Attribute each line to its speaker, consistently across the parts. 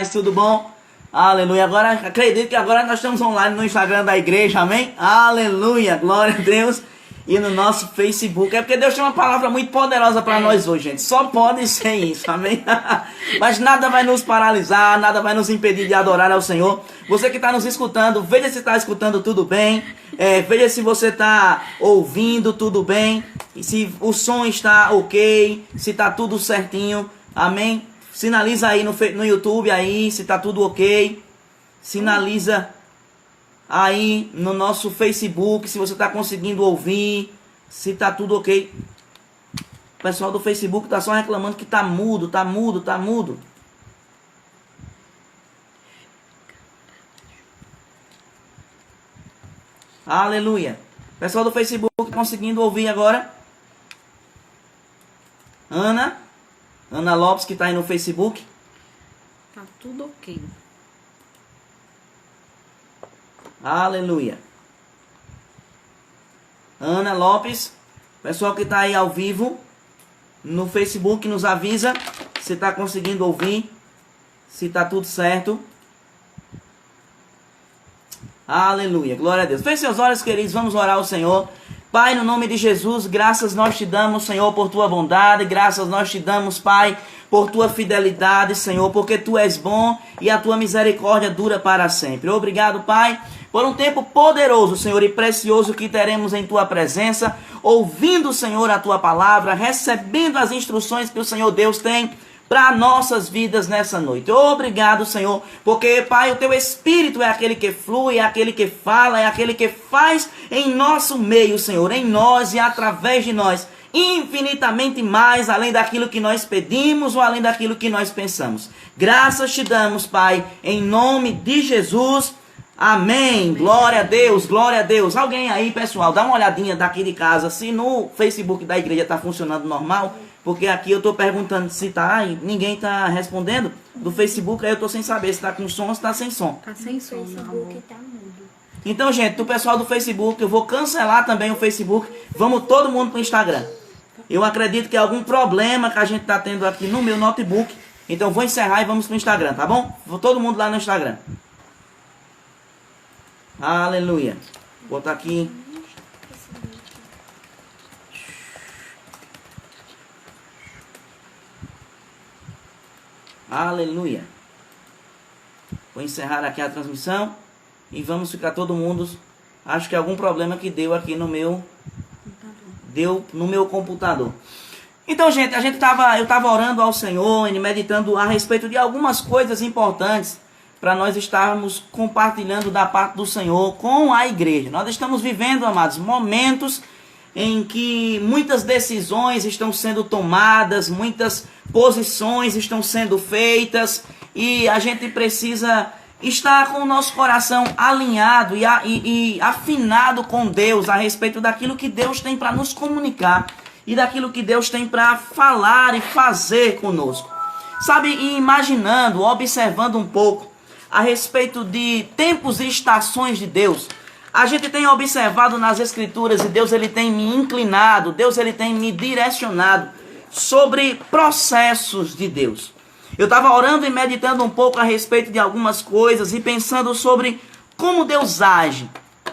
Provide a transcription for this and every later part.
Speaker 1: paz, tudo bom? Aleluia. Agora, acredito que agora nós estamos online no Instagram da igreja, amém? Aleluia, glória a Deus. E no nosso Facebook. É porque Deus tem uma palavra muito poderosa para nós hoje, gente. Só pode ser isso, amém? Mas nada vai nos paralisar, nada vai nos impedir de adorar ao Senhor. Você que está nos escutando, veja se está escutando tudo bem. Veja se você está ouvindo tudo bem. Se o som está ok, se está tudo certinho, amém? Sinaliza aí no YouTube aí, se está tudo ok. Sinaliza aí no nosso Facebook, se você está conseguindo ouvir, se está tudo ok. O pessoal do Facebook está só reclamando que está mudo, está mudo, está mudo. Aleluia. Pessoal do Facebook conseguindo ouvir agora? Ana Lopes, que está aí no Facebook.
Speaker 2: Tá tudo ok.
Speaker 1: Aleluia. Ana Lopes, pessoal que está aí ao vivo no Facebook, nos avisa se está conseguindo ouvir, se está tudo certo. Aleluia, glória a Deus. Feche seus olhos, queridos, vamos orar ao Senhor. Pai, no nome de Jesus, graças nós te damos, Senhor, por tua bondade, graças nós te damos, Pai, por tua fidelidade, Senhor, porque tu és bom e a tua misericórdia dura para sempre. Obrigado, Pai, por um tempo poderoso, Senhor, e precioso que teremos em tua presença, ouvindo, Senhor, a tua palavra, recebendo as instruções que o Senhor Deus tem para nossas vidas nessa noite. Obrigado, Senhor, porque, Pai, o teu Espírito é aquele que flui, é aquele que fala, é aquele que faz em nosso meio, Senhor, em nós e através de nós, infinitamente mais além daquilo que nós pedimos ou além daquilo que nós pensamos. Graças te damos, Pai, em nome de Jesus. Amém. Glória a Deus, glória a Deus. Alguém aí, pessoal, dá uma olhadinha daqui de casa se no Facebook da igreja está funcionando normal. Porque aqui eu estou perguntando se tá e ninguém está respondendo. Do Facebook aí eu estou sem saber se está com som ou se está sem som.
Speaker 2: Tá sem som,
Speaker 3: O Facebook tá mudo.
Speaker 1: Então, gente, do pessoal do Facebook, eu vou cancelar também o Facebook. Vamos todo mundo para o Instagram. Eu acredito que é algum problema que a gente está tendo aqui no meu notebook. Então vou encerrar e vamos para o Instagram, tá bom? Vou todo mundo lá no Instagram. Aleluia. Vou botar aqui. Aleluia. Vou encerrar aqui a transmissão e vamos ficar todo mundo. Acho que é algum problema que deu aqui no meu computador. Então, gente, eu estava orando ao Senhor e meditando a respeito de algumas coisas importantes para nós estarmos compartilhando da parte do Senhor com a igreja. Nós estamos vivendo, amados, momentos em que muitas decisões estão sendo tomadas, muitas posições estão sendo feitas, e a gente precisa estar com o nosso coração alinhado e afinado com Deus a respeito daquilo que Deus tem para nos comunicar e daquilo que Deus tem para falar e fazer conosco. Sabe, e imaginando, observando um pouco a respeito de tempos e estações de Deus, a gente tem observado nas Escrituras e Deus ele tem me inclinado, Deus ele tem me direcionado sobre processos de Deus. Eu estava orando e meditando um pouco a respeito de algumas coisas e pensando sobre como Deus age,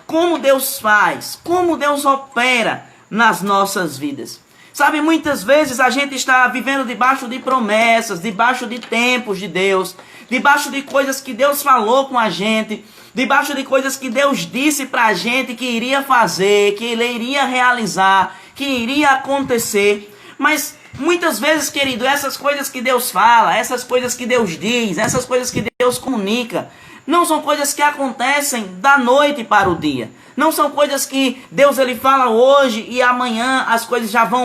Speaker 1: como Deus faz, como Deus opera nas nossas vidas. Sabe, muitas vezes a gente está vivendo debaixo de promessas, debaixo de tempos de Deus, debaixo de coisas que Deus falou com a gente, debaixo de coisas que Deus disse para a gente que iria fazer, que Ele iria realizar, que iria acontecer. Mas muitas vezes, querido, essas coisas que Deus fala, essas coisas que Deus diz, essas coisas que Deus comunica, não são coisas que acontecem da noite para o dia. Não são coisas que Deus ele fala hoje e amanhã as coisas já vão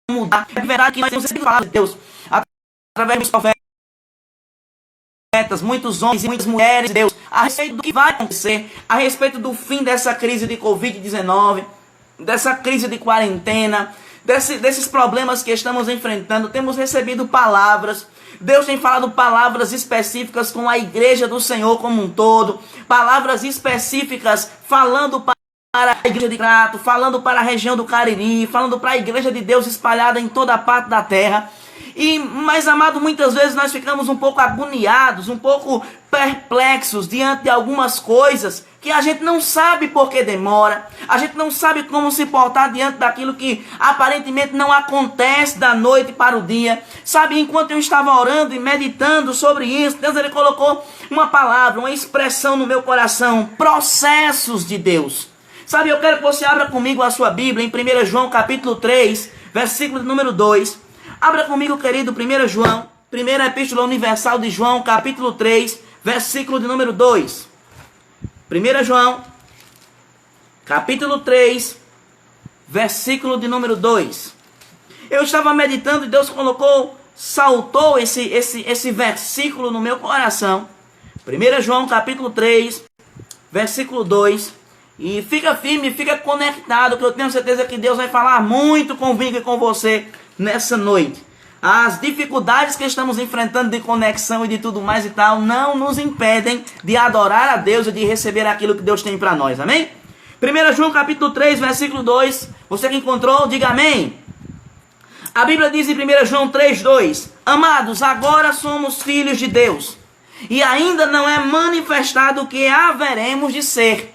Speaker 1: mudar. É verdade que nós temos sempre falado de Deus através dos profetas, muitos homens e muitas mulheres de Deus, a respeito do que vai acontecer, a respeito do fim dessa crise de Covid-19, dessa crise de quarentena, desses problemas que estamos enfrentando. Temos recebido palavras, Deus tem falado palavras específicas com a igreja do Senhor como um todo, palavras específicas falando para a igreja de Crato, falando para a região do Cariri, falando para a igreja de Deus espalhada em toda a parte da terra. Mas, amado, muitas vezes nós ficamos um pouco agoniados, um pouco perplexos diante de algumas coisas que a gente não sabe por que demora, a gente não sabe como se portar diante daquilo que aparentemente não acontece da noite para o dia. Sabe, enquanto eu estava orando e meditando sobre isso, Deus ele colocou uma palavra, uma expressão no meu coração: processos de Deus. Sabe, eu quero que você abra comigo a sua Bíblia em 1 João capítulo 3, versículo de número 2. Abra comigo, querido, 1 João, primeira epístola universal de João, capítulo 3, versículo de número 2. 1 João, capítulo 3, versículo de número 2. Eu estava meditando e Deus saltou esse versículo no meu coração. 1 João, capítulo 3, versículo 2. E fica firme, fica conectado, que eu tenho certeza que Deus vai falar muito comigo e com você nessa noite. As dificuldades que estamos enfrentando de conexão e de tudo mais e tal não nos impedem de adorar a Deus e de receber aquilo que Deus tem para nós, amém? 1 João capítulo 3, versículo 2, você que encontrou, diga amém. A Bíblia diz em 1 João 3, 2: Amados, agora somos filhos de Deus, e ainda não é manifestado o que haveremos de ser.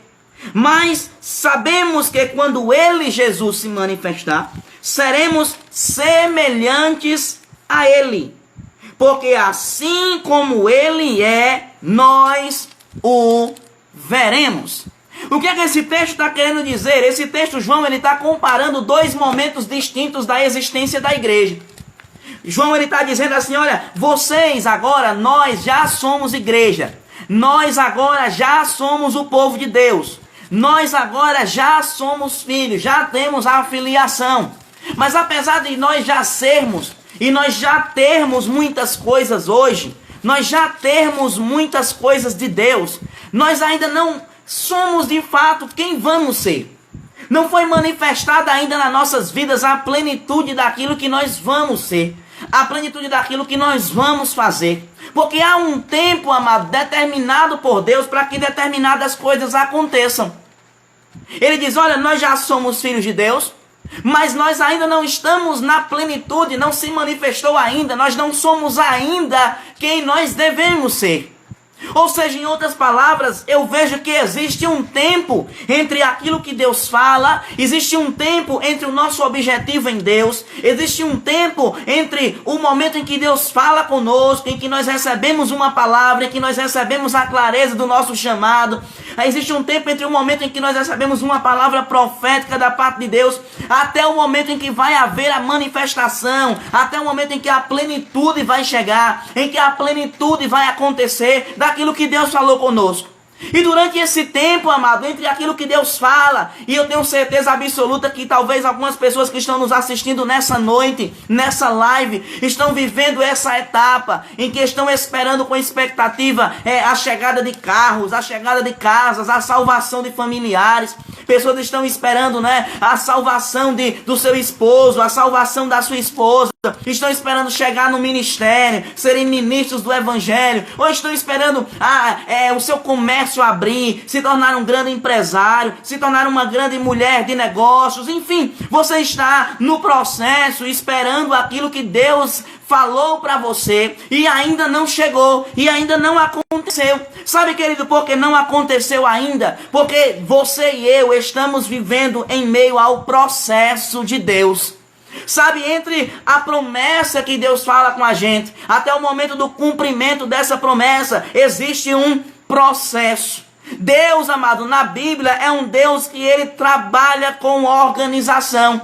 Speaker 1: Mas sabemos que quando Ele, Jesus, se manifestar, seremos semelhantes a Ele, porque assim como Ele é, nós o veremos. O que é que esse texto está querendo dizer? Esse texto, João, ele está comparando dois momentos distintos da existência da igreja. João, ele está dizendo assim: olha, vocês agora, nós já somos igreja, nós agora já somos o povo de Deus, nós agora já somos filhos, já temos a filiação. Mas apesar de nós já sermos e nós já termos muitas coisas hoje, nós já termos muitas coisas de Deus, nós ainda não somos de fato quem vamos ser. Não foi manifestada ainda nas nossas vidas a plenitude daquilo que nós vamos ser, a plenitude daquilo que nós vamos fazer. Porque há um tempo, amado, determinado por Deus para que determinadas coisas aconteçam. Ele diz: olha, nós já somos filhos de Deus, mas nós ainda não estamos na plenitude, não se manifestou ainda, nós não somos ainda quem nós devemos ser. Ou seja, em outras palavras, eu vejo que existe um tempo entre aquilo que Deus fala, existe um tempo entre o nosso objetivo em Deus, existe um tempo entre o momento em que Deus fala conosco, em que nós recebemos uma palavra, em que nós recebemos a clareza do nosso chamado. Existe um tempo entre o momento em que nós recebemos uma palavra profética da parte de Deus, até o momento em que vai haver a manifestação, até o momento em que a plenitude vai chegar, em que a plenitude vai acontecer daquilo que Deus falou conosco. E durante esse tempo, amado, entre aquilo que Deus fala, e eu tenho certeza absoluta que talvez algumas pessoas que estão nos assistindo nessa noite, nessa live, estão vivendo essa etapa em que estão esperando com expectativa a chegada de carros, a chegada de casas, a salvação de familiares. Pessoas estão esperando, a salvação do seu esposo, a salvação da sua esposa. Estão esperando chegar no ministério, serem ministros do evangelho, ou estão esperando o seu comércio abrir, se tornar um grande empresário, se tornar uma grande mulher de negócios. Enfim, você está no processo esperando aquilo que Deus falou para você e ainda não chegou, e ainda não aconteceu. Sabe, querido, por que não aconteceu ainda? Porque você e eu estamos vivendo em meio ao processo de Deus. Sabe, entre a promessa que Deus fala com a gente, até o momento do cumprimento dessa promessa, existe um processo. Deus, amado, na Bíblia é um Deus que ele trabalha com organização.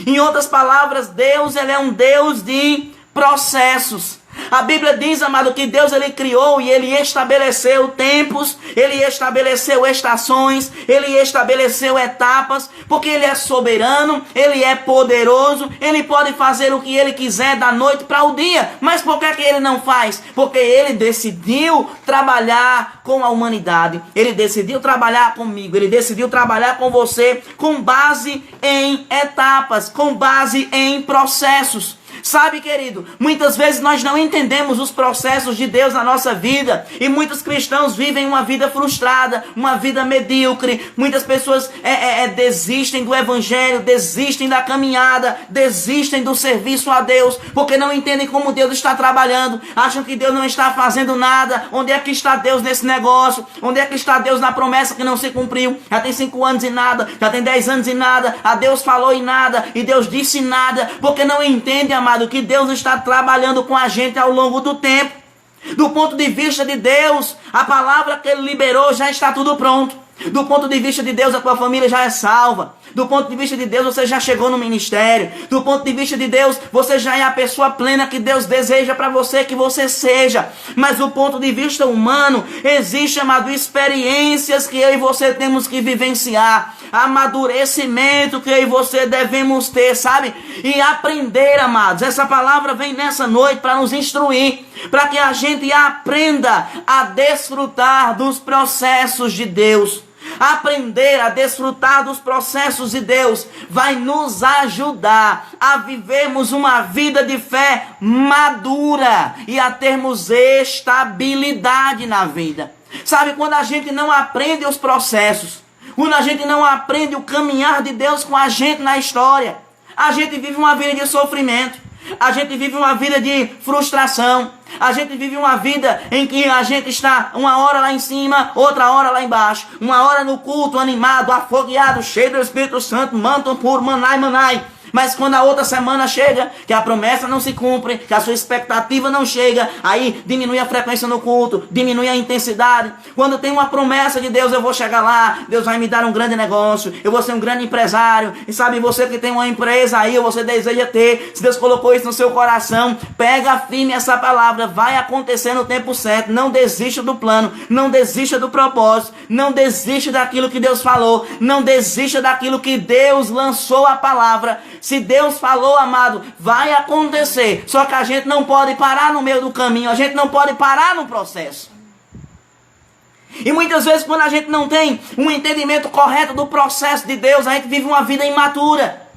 Speaker 1: Em outras palavras, Deus, ele é um Deus de processos. A Bíblia diz, amado, que Deus ele criou e ele estabeleceu tempos, ele estabeleceu estações, ele estabeleceu etapas, porque ele é soberano, ele é poderoso, ele pode fazer o que ele quiser da noite para o dia. Mas por que ele não faz? Porque ele decidiu trabalhar com a humanidade, ele decidiu trabalhar comigo, ele decidiu trabalhar com você com base em etapas, com base em processos. Sabe, querido, muitas vezes nós não entendemos os processos de Deus na nossa vida. E muitos cristãos vivem uma vida frustrada, uma vida medíocre. Muitas pessoas desistem do evangelho, desistem da caminhada, desistem do serviço a Deus, porque não entendem como Deus está trabalhando. Acham que Deus não está fazendo nada. Onde é que está Deus nesse negócio? Onde é que está Deus na promessa que não se cumpriu? Já tem 5 anos e nada, já tem 10 anos e nada. A Deus falou e nada, e Deus disse nada, porque não entende, amado, que Deus está trabalhando com a gente ao longo do tempo. Do ponto de vista de Deus, a palavra que Ele liberou já está tudo pronto. Do ponto de vista de Deus, a tua família já é salva. Do ponto de vista de Deus, você já chegou no ministério. Do ponto de vista de Deus, você já é a pessoa plena que Deus deseja para você que você seja. Mas do ponto de vista humano, existe, amado, experiências que eu e você temos que vivenciar. Amadurecimento que eu e você devemos ter, sabe? E aprender, amados. Essa palavra vem nessa noite para nos instruir, para que a gente aprenda a desfrutar dos processos de Deus. Aprender a desfrutar dos processos de Deus vai nos ajudar a vivermos uma vida de fé madura e a termos estabilidade na vida. Sabe, quando a gente não aprende os processos, quando a gente não aprende o caminhar de Deus com a gente na história, a gente vive uma vida de sofrimento, a gente vive uma vida de frustração, a gente vive uma vida em que a gente está uma hora lá em cima, outra hora lá embaixo, uma hora no culto animado, afogueado, cheio do Espírito Santo, manto puro, manai, manai. Mas quando a outra semana chega, que a promessa não se cumpre, que a sua expectativa não chega, aí diminui a frequência no culto, diminui a intensidade. Quando tem uma promessa de Deus, eu vou chegar lá, Deus vai me dar um grande negócio, eu vou ser um grande empresário. E sabe, você que tem uma empresa aí, ou você deseja ter, se Deus colocou isso no seu coração, pega firme essa palavra, vai acontecer no tempo certo. Não desista do plano, não desista do propósito, não desista daquilo que Deus falou, não desista daquilo que Deus lançou a palavra. Se Deus falou, amado, vai acontecer. Só que a gente não pode parar no meio do caminho. A gente não pode parar no processo. E muitas vezes, quando a gente não tem um entendimento correto do processo de Deus, a gente vive uma vida imatura.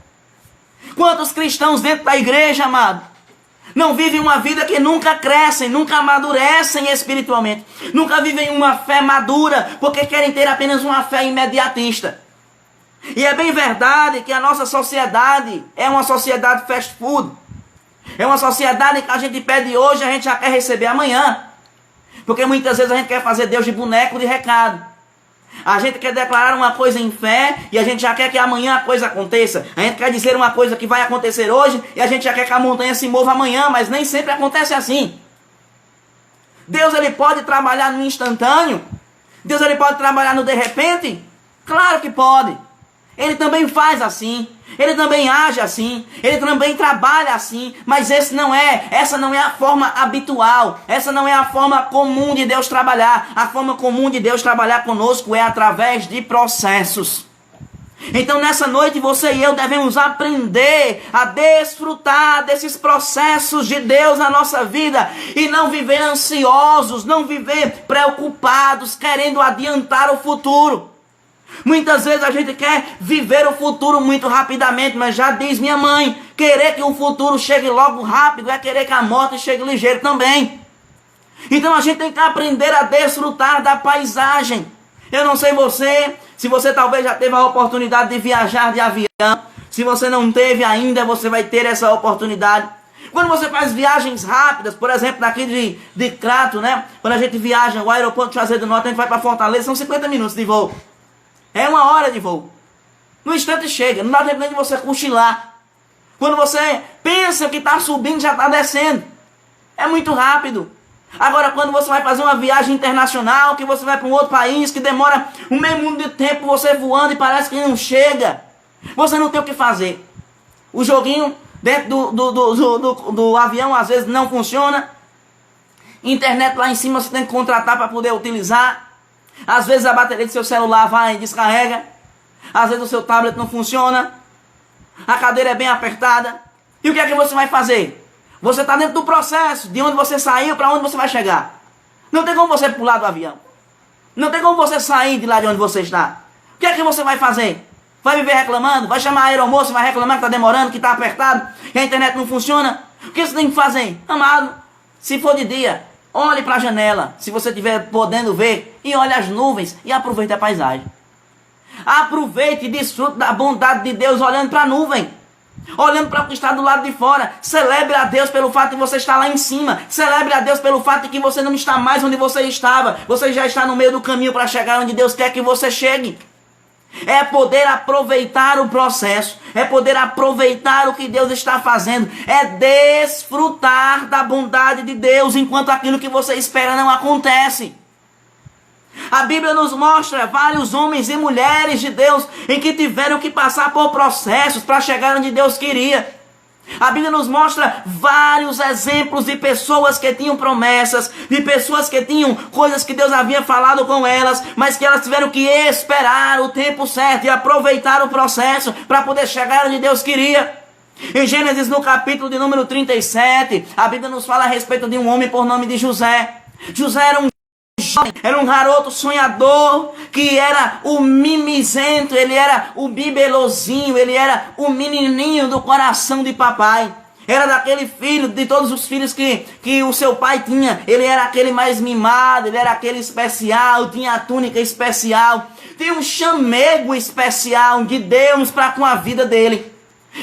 Speaker 1: Quantos cristãos dentro da igreja, amado, não vivem uma vida que nunca crescem, nunca amadurecem espiritualmente. Nunca vivem uma fé madura, porque querem ter apenas uma fé imediatista. E é bem verdade que a nossa sociedade é uma sociedade fast food. É uma sociedade que a gente pede hoje e a gente já quer receber amanhã. Porque muitas vezes a gente quer fazer Deus de boneco de recado. A gente quer declarar uma coisa em fé e a gente já quer que amanhã a coisa aconteça. A gente quer dizer uma coisa que vai acontecer hoje e a gente já quer que a montanha se mova amanhã, mas nem sempre acontece assim. Deus, ele pode trabalhar no instantâneo? Deus, ele pode trabalhar no de repente? Claro que pode. Ele também faz assim, ele também age assim, ele também trabalha assim, mas essa não é a forma habitual, essa não é a forma comum de Deus trabalhar. A forma comum de Deus trabalhar conosco é através de processos. Então nessa noite você e eu devemos aprender a desfrutar desses processos de Deus na nossa vida e não viver ansiosos, não viver preocupados, querendo adiantar o futuro. Muitas vezes a gente quer viver o futuro muito rapidamente, mas já diz minha mãe, querer que o futuro chegue logo rápido é querer que a morte chegue ligeiro também. Então a gente tem que aprender a desfrutar da paisagem. Eu não sei você, se você talvez já teve a oportunidade de viajar de avião, se você não teve ainda, você vai ter essa oportunidade. Quando você faz viagens rápidas, por exemplo, daqui de Crato, né? Quando a gente viaja, o aeroporto de Juazeiro do Norte, a gente vai para Fortaleza, são 50 minutos de voo. É 1 hora de voo. No instante chega, não dá tempo nem de você cochilar. Quando você pensa que está subindo, já está descendo. É muito rápido. Agora, quando você vai fazer uma viagem internacional, que você vai para um outro país, que demora um meio mundo de tempo, você voando e parece que não chega, você não tem o que fazer. O joguinho dentro do avião às vezes não funciona. Internet lá em cima você tem que contratar para poder utilizar. Às vezes a bateria do seu celular vai e descarrega. Às vezes o seu tablet não funciona. A cadeira é bem apertada. E o que é que você vai fazer? Você está dentro do processo, de onde você saiu para onde você vai chegar. Não tem como você pular do avião. Não tem como você sair de lá de onde você está. O que é que você vai fazer? Vai viver reclamando? Vai chamar a aeromoça e vai reclamar que está demorando, que está apertado, que a internet não funciona? O que você tem que fazer? Amado, se for de dia, olhe para a janela, se você estiver podendo ver, e olhe as nuvens e aproveite a paisagem. Aproveite e desfrute da bondade de Deus olhando para a nuvem. Olhando para o que está do lado de fora. Celebre a Deus pelo fato de você estar lá em cima. Celebre a Deus pelo fato de que você não está mais onde você estava. Você já está no meio do caminho para chegar onde Deus quer que você chegue. É poder aproveitar o processo. É poder aproveitar o que Deus está fazendo. É desfrutar da bondade de Deus enquanto aquilo que você espera não acontece. A Bíblia nos mostra vários homens e mulheres de Deus em que tiveram que passar por processos para chegar onde Deus queria. A Bíblia nos mostra vários exemplos de pessoas que tinham promessas, de pessoas que tinham coisas que Deus havia falado com elas, mas que elas tiveram que esperar o tempo certo e aproveitar o processo para poder chegar onde Deus queria. Em Gênesis, no capítulo de número 37, a Bíblia nos fala a respeito de um homem por nome de José. José era um garoto sonhador, que era o mimizento, ele era o bibelozinho, ele era o menininho do coração de papai. Era daquele filho, de todos os filhos que o seu pai tinha, ele era aquele mais mimado, ele era aquele especial, tinha a túnica especial, tinha um chamego especial de Deus para com a vida dele.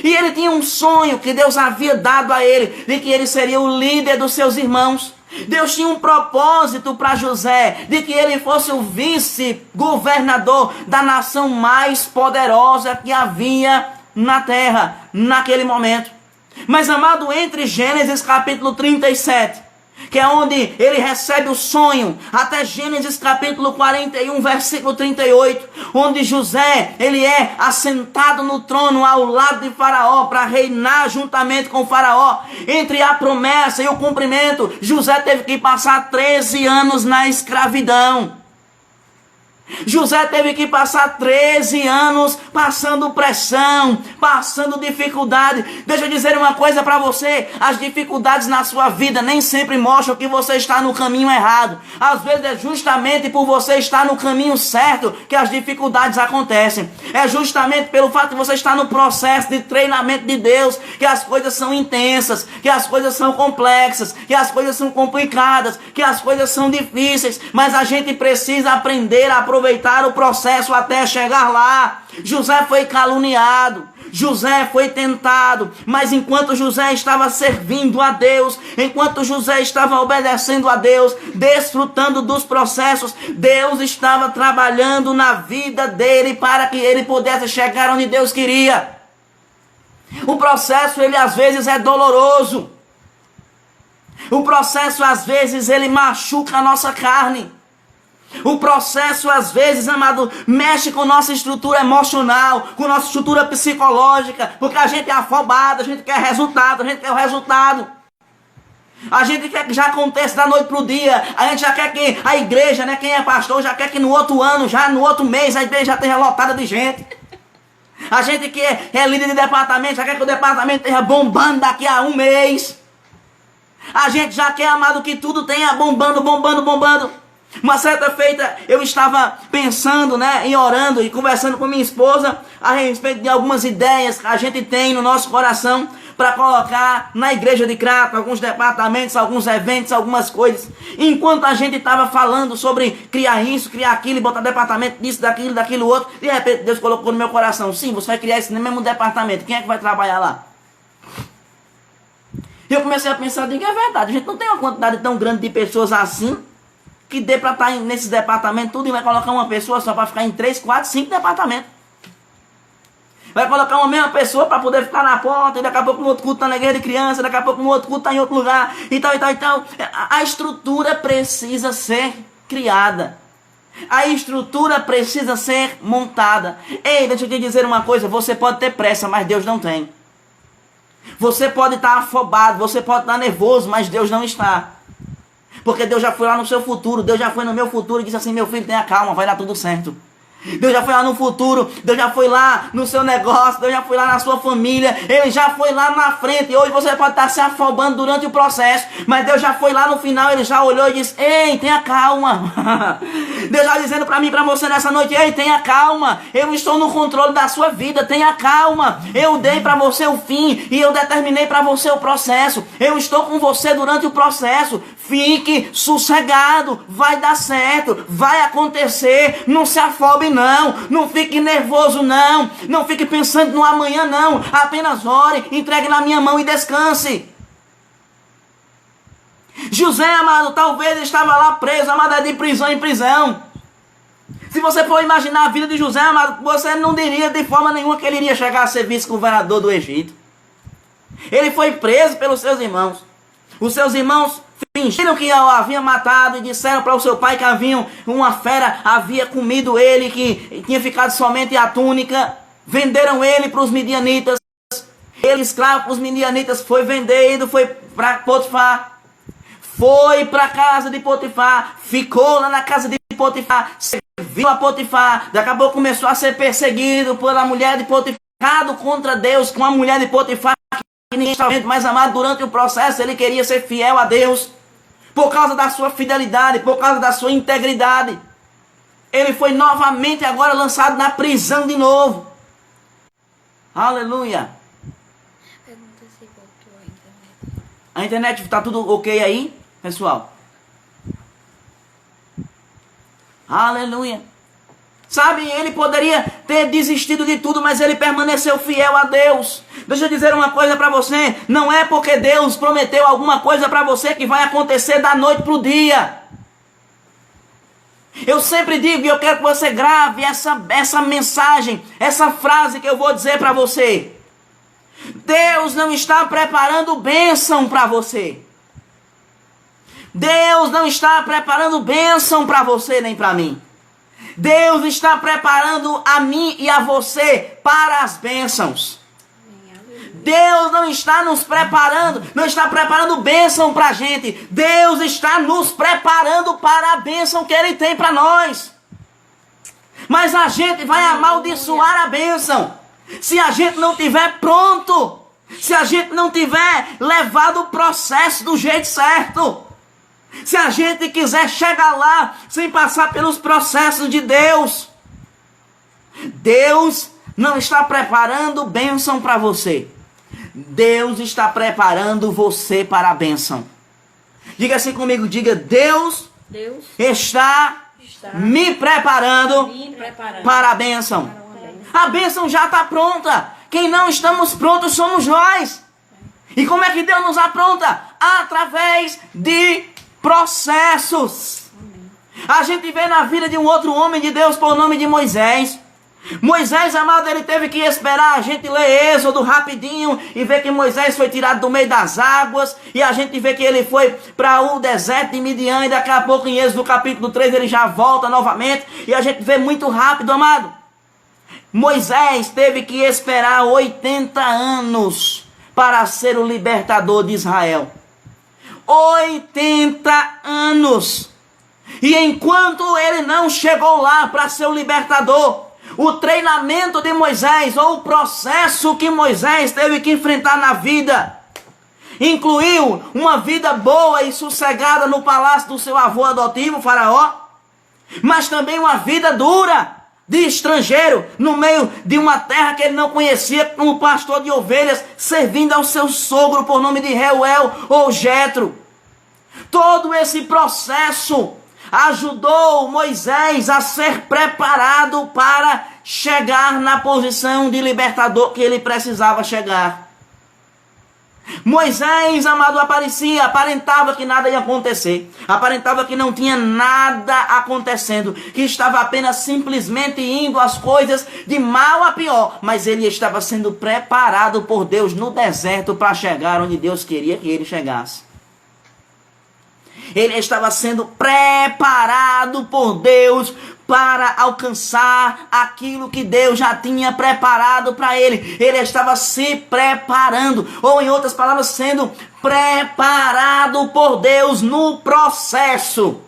Speaker 1: E ele tinha um sonho que Deus havia dado a ele, de que ele seria o líder dos seus irmãos. Deus tinha um propósito para José, de que ele fosse o vice-governador da nação mais poderosa que havia na terra, naquele momento. Mas, amado, entre Gênesis capítulo 37, que é onde ele recebe o sonho, até Gênesis capítulo 41, versículo 38, onde José, ele é assentado no trono ao lado de Faraó, para reinar juntamente com Faraó. Entre a promessa e o cumprimento, José teve que passar 13 anos na escravidão. José teve que passar 13 anos passando pressão, passando dificuldade. Deixa eu dizer uma coisa para você: as dificuldades na sua vida nem sempre mostram que você está no caminho errado. Às vezes é justamente por você estar no caminho certo que as dificuldades acontecem. É justamente pelo fato de você estar no processo de treinamento de Deus que as coisas são intensas, que as coisas são complexas, que as coisas são complicadas, que as coisas são difíceis. Mas a gente precisa aprender a aproveitar o processo até chegar lá. José foi caluniado, José foi tentado, mas enquanto José estava servindo a Deus, enquanto José estava obedecendo a Deus, desfrutando dos processos, Deus estava trabalhando na vida dele para que ele pudesse chegar onde Deus queria. O processo, ele às vezes é doloroso. O processo às vezes ele machuca a nossa carne. O processo, às vezes, amado, mexe com nossa estrutura emocional, com nossa estrutura psicológica, porque a gente é afobado, a gente quer resultado, a gente quer o resultado. A gente quer que já aconteça da noite pro dia, a gente já quer que a igreja, né, quem é pastor, já quer que no outro ano, já no outro mês, a igreja já esteja lotada de gente. A gente que é líder de departamento, já quer que o departamento esteja bombando daqui a um mês. A gente já quer, amado, que tudo tenha bombando. Uma certa feita eu estava pensando, né, e orando e conversando com minha esposa a respeito de algumas ideias que a gente tem no nosso coração para colocar na igreja de Crato, alguns departamentos, alguns eventos, algumas coisas. Enquanto a gente estava falando sobre criar isso, criar aquilo, e botar departamento disso, daquilo outro, de repente Deus colocou no meu coração: sim, você vai criar esse mesmo departamento, quem é que vai trabalhar lá? E eu comecei a pensar, digo, é verdade, a gente não tem uma quantidade tão grande de pessoas assim que dê para estar nesses departamentos tudo, e vai colocar uma pessoa só para ficar em 3, 4, 5 departamentos. Vai colocar uma mesma pessoa para poder ficar na porta, e daqui a pouco no outro culto está na igreja de criança, daqui a pouco no outro culto está em outro lugar, e tal. A estrutura precisa ser criada. A estrutura precisa ser montada. Ei, deixa eu te dizer uma coisa: você pode ter pressa, mas Deus não tem. Você pode estar afobado, você pode estar nervoso, mas Deus não está. Porque Deus já foi lá no seu futuro, Deus já foi no meu futuro e disse assim: meu filho, tenha calma, vai dar tudo certo. Deus já foi lá no futuro, Deus já foi lá no seu negócio, Deus já foi lá na sua família, Ele já foi lá na frente. E hoje você pode estar se afobando durante o processo, mas Deus já foi lá no final, Ele já olhou e disse: ei, tenha calma. Deus está dizendo para mim e para você nessa noite: ei, tenha calma, eu estou no controle da sua vida, tenha calma, eu dei para você o fim e eu determinei para você o processo, eu estou com você durante o processo, fique sossegado, vai dar certo, vai acontecer, não se afobe não fique nervoso não fique pensando no amanhã não, apenas ore, entregue na minha mão e descanse. José, amado, talvez estava lá preso, amado, de prisão em prisão. Se você for imaginar a vida de José, amado, você não diria de forma nenhuma que ele iria chegar a ser vice-governador do Egito. Ele foi preso pelos seus irmãos. Os seus irmãos fingiram que o haviam matado e disseram para o seu pai que uma fera havia comido ele, que tinha ficado somente a túnica. Venderam ele para os midianitas. Ele, escravo para os midianitas, foi vendido, foi para Potifar. Foi para a casa de Potifar, ficou lá na casa de Potifar, serviu a Potifar, daqui a pouco começou a ser perseguido pela mulher de Potifar, contra Deus, com a mulher de Potifar, que ninguém estava vendo, mas amado, durante o processo ele queria ser fiel a Deus, por causa da sua fidelidade, por causa da sua integridade. Ele foi novamente agora lançado na prisão de novo. Aleluia.
Speaker 2: Pergunta se voltou a internet.
Speaker 1: A internet está tudo ok aí, pessoal? Aleluia. Sabe, ele poderia ter desistido de tudo, mas ele permaneceu fiel a Deus. Deixa eu dizer uma coisa para você. Não é porque Deus prometeu alguma coisa para você que vai acontecer da noite para o dia. Eu sempre digo, e eu quero que você grave essa mensagem, essa frase que eu vou dizer para você. Deus não está preparando bênção para você. Deus não está preparando bênção para você nem para mim. Deus está preparando a mim e a você para as bênçãos. Deus não está nos preparando, não está preparando bênção para a gente. Deus está nos preparando para a bênção que Ele tem para nós. Mas a gente vai amaldiçoar a bênção se a gente não tiver pronto, se a gente não tiver levado o processo do jeito certo. Se a gente quiser chegar lá sem passar pelos processos de Deus. Deus não está preparando bênção para você. Deus está preparando você para a bênção. Diga assim comigo, diga: Deus está me preparando para a bênção. A bênção já está pronta. Quem não estamos prontos somos nós. E como é que Deus nos apronta? Através de processos. A gente vê na vida de um outro homem de Deus por nome de Moisés. Moisés, amado, ele teve que esperar. A gente lê Êxodo rapidinho e vê que Moisés foi tirado do meio das águas, e a gente vê que ele foi para o deserto de Midian, e daqui a pouco em Êxodo capítulo 3 ele já volta novamente, e a gente vê muito rápido, amado. Moisés teve que esperar 80 anos para ser o libertador de Israel. 80 anos. E enquanto ele não chegou lá para ser o libertador, o treinamento de Moisés, ou o processo que Moisés teve que enfrentar na vida, incluiu uma vida boa e sossegada no palácio do seu avô adotivo, Faraó, mas também uma vida dura de estrangeiro, no meio de uma terra que ele não conhecia, como pastor de ovelhas, servindo ao seu sogro por nome de Reuel ou Jetro. Todo esse processo ajudou Moisés a ser preparado para chegar na posição de libertador que ele precisava chegar. Moisés, amado, aparentava que nada ia acontecer, aparentava que não tinha nada acontecendo, que estava apenas simplesmente indo as coisas de mal a pior, mas ele estava sendo preparado por Deus no deserto para chegar onde Deus queria que ele chegasse. Ele estava sendo preparado por Deus para alcançar aquilo que Deus já tinha preparado para ele. Ele estava se preparando, ou em outras palavras, sendo preparado por Deus no processo.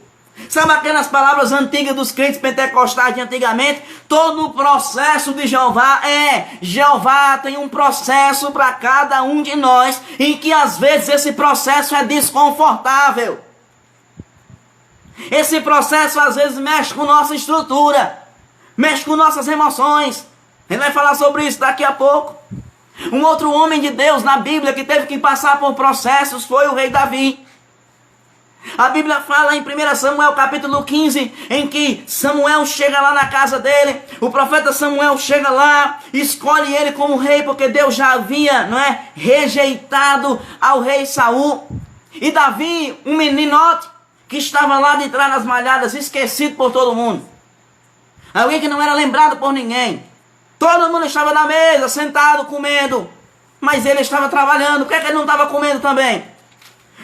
Speaker 1: Sabe aquelas palavras antigas dos crentes pentecostais de antigamente? Todo o processo de Jeová Jeová tem um processo para cada um de nós, em que às vezes esse processo é desconfortável. Esse processo às vezes mexe com nossa estrutura, mexe com nossas emoções. A gente vai falar sobre isso daqui a pouco. Um outro homem de Deus na Bíblia que teve que passar por processos foi o rei Davi. A Bíblia fala em 1 Samuel capítulo 15, em que Samuel chega lá na casa dele, o profeta Samuel chega lá, escolhe ele como rei, porque Deus já havia, rejeitado ao rei Saul. E Davi, um meninote, que estava lá de trás das malhadas, esquecido por todo mundo. Alguém que não era lembrado por ninguém. Todo mundo estava na mesa, sentado, comendo, mas ele estava trabalhando. Por que ele não estava comendo também?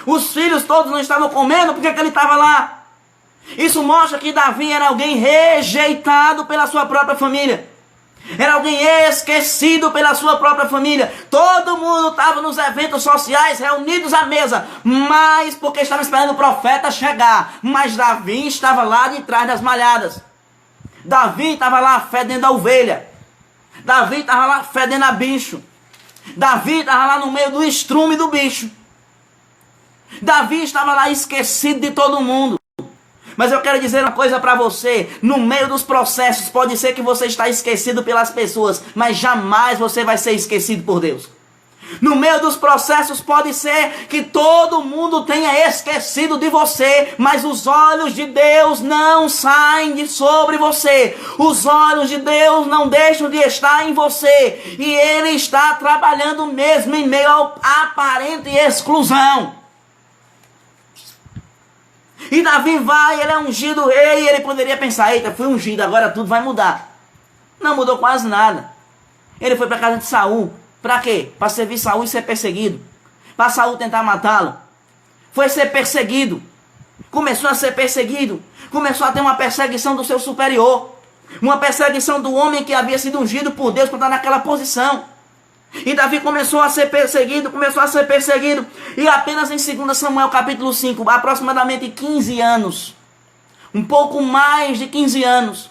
Speaker 1: Os filhos todos não estavam comendo, por que ele estava lá? Isso mostra que Davi era alguém rejeitado pela sua própria família. Era alguém esquecido pela sua própria família. Todo mundo estava nos eventos sociais, reunidos à mesa, mas porque estava esperando o profeta chegar. Mas Davi estava lá de trás das malhadas. Davi estava lá fedendo a ovelha. Davi estava lá fedendo a bicho. Davi estava lá no meio do estrume do bicho. Davi estava lá esquecido de todo mundo. Mas eu quero dizer uma coisa para você. No meio dos processos, pode ser que você está esquecido pelas pessoas, mas jamais você vai ser esquecido por Deus. No meio dos processos, pode ser que todo mundo tenha esquecido de você, mas os olhos de Deus não saem de sobre você. Os olhos de Deus não deixam de estar em você. E Ele está trabalhando mesmo em meio à aparente exclusão. E Davi vai, ele é ungido rei, e ele poderia pensar, eita, fui ungido, agora tudo vai mudar. Não mudou quase nada. Ele foi para a casa de Saul. Para quê? Para servir Saul e ser perseguido. Para Saul tentar matá-lo. Foi ser perseguido. Começou a ser perseguido. Começou a ter uma perseguição do seu superior. Uma perseguição do homem que havia sido ungido por Deus para estar naquela posição. E Davi começou a ser perseguido, e apenas em 2 Samuel capítulo 5, aproximadamente 15 anos, um pouco mais de 15 anos,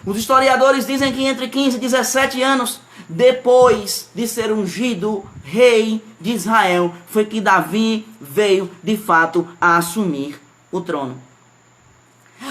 Speaker 1: os historiadores dizem que entre 15 e 17 anos, depois de ser ungido rei de Israel, foi que Davi veio de fato a assumir o trono.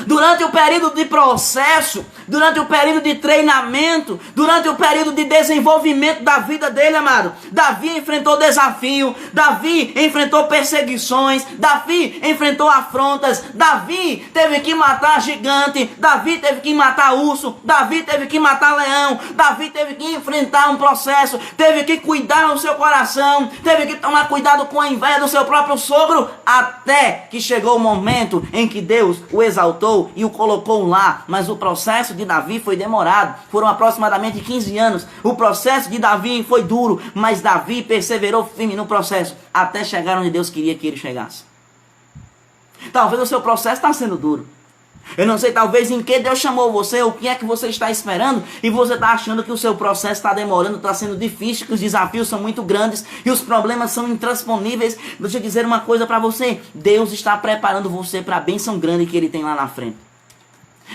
Speaker 1: Durante o período de processo, durante o período de treinamento, durante o período de desenvolvimento da vida dele, amado, Davi enfrentou desafio, Davi enfrentou perseguições, Davi enfrentou afrontas, Davi teve que matar gigante, Davi teve que matar urso, Davi teve que matar leão, Davi teve que enfrentar um processo, teve que cuidar do seu coração, teve que tomar cuidado com a inveja do seu próprio sogro, até que chegou o momento em que Deus o exaltou e o colocou lá. Mas o processo de Davi foi demorado, foram aproximadamente 15 anos. O processo de Davi foi duro, mas Davi perseverou firme no processo, até chegar onde Deus queria que ele chegasse. Talvez o seu processo está sendo duro. Eu não sei, talvez em que Deus chamou você, o que é que você está esperando, e você está achando que o seu processo está demorando, está sendo difícil, que os desafios são muito grandes, e os problemas são intransponíveis. Deixa eu dizer uma coisa para você, Deus está preparando você para a bênção grande que Ele tem lá na frente.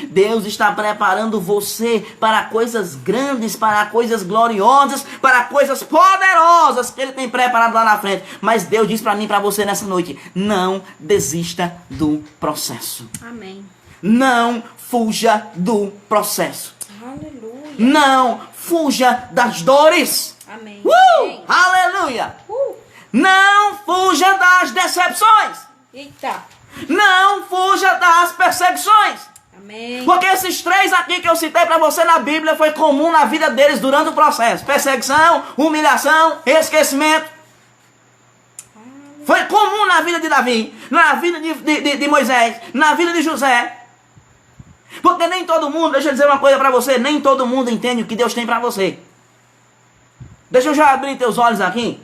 Speaker 1: Deus está preparando você para coisas grandes, para coisas gloriosas, para coisas poderosas que Ele tem preparado lá na frente. Mas Deus diz para mim e para você nessa noite, não desista do processo.
Speaker 2: Amém.
Speaker 1: Não fuja do processo.
Speaker 2: Aleluia.
Speaker 1: Não fuja das dores.
Speaker 2: Amém.
Speaker 1: Amém. Aleluia. Não fuja das decepções.
Speaker 2: Eita.
Speaker 1: Não fuja das perseguições.
Speaker 2: Amém.
Speaker 1: Porque esses três aqui que eu citei para você na Bíblia foi comum na vida deles durante o processo. Perseguição, humilhação, esquecimento. Foi comum na vida de Davi, na vida de Moisés, na vida de José. Porque nem todo mundo, deixa eu dizer uma coisa para você, nem todo mundo entende o que Deus tem para você. Deixa eu já abrir teus olhos aqui.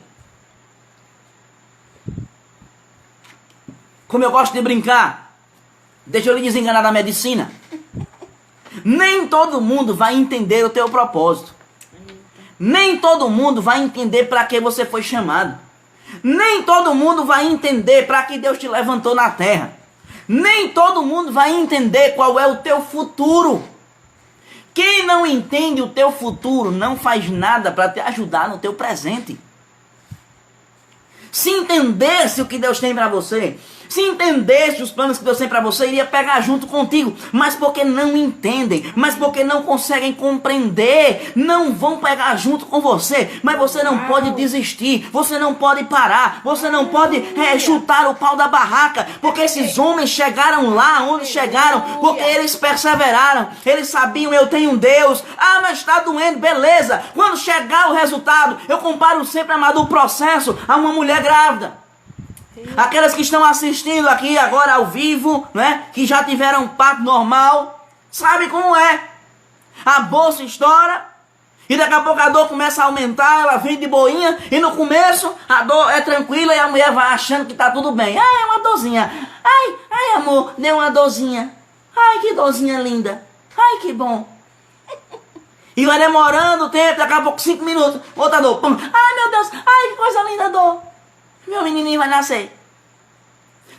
Speaker 1: Como eu gosto de brincar, deixa eu lhe desenganar da medicina. Nem todo mundo vai entender o teu propósito. Nem todo mundo vai entender para que você foi chamado. Nem todo mundo vai entender para que Deus te levantou na terra. Nem todo mundo vai entender qual é o teu futuro. Quem não entende o teu futuro não faz nada para te ajudar no teu presente. Se entendesse o que Deus tem para você, Se entendesse os planos que Deus tem para você, iria pegar junto contigo. Mas porque não entendem, mas porque não conseguem compreender, não vão pegar junto com você. Mas você não pode desistir, você não pode parar, você não pode chutar o pau da barraca, porque esses homens chegaram lá onde chegaram, porque eles perseveraram, eles sabiam, eu tenho um Deus. Ah, mas está doendo, beleza. Quando chegar o resultado, eu comparo sempre, amado, o processo a uma mulher grávida. Aquelas que estão assistindo aqui agora ao vivo, né, que já tiveram parto normal, sabe como é? A bolsa estoura e daqui a pouco a dor começa a aumentar, ela vem de boinha e no começo a dor é tranquila e a mulher vai achando que tá tudo bem. Ai, é uma dorzinha. Ai, amor, deu uma dorzinha. Ai, que dorzinha linda. Ai, que bom. E vai demorando o tempo, daqui a pouco 5 minutos, outra dor. Pum. Ai, meu Deus, ai, que coisa linda a dor. Meu menininho vai nascer.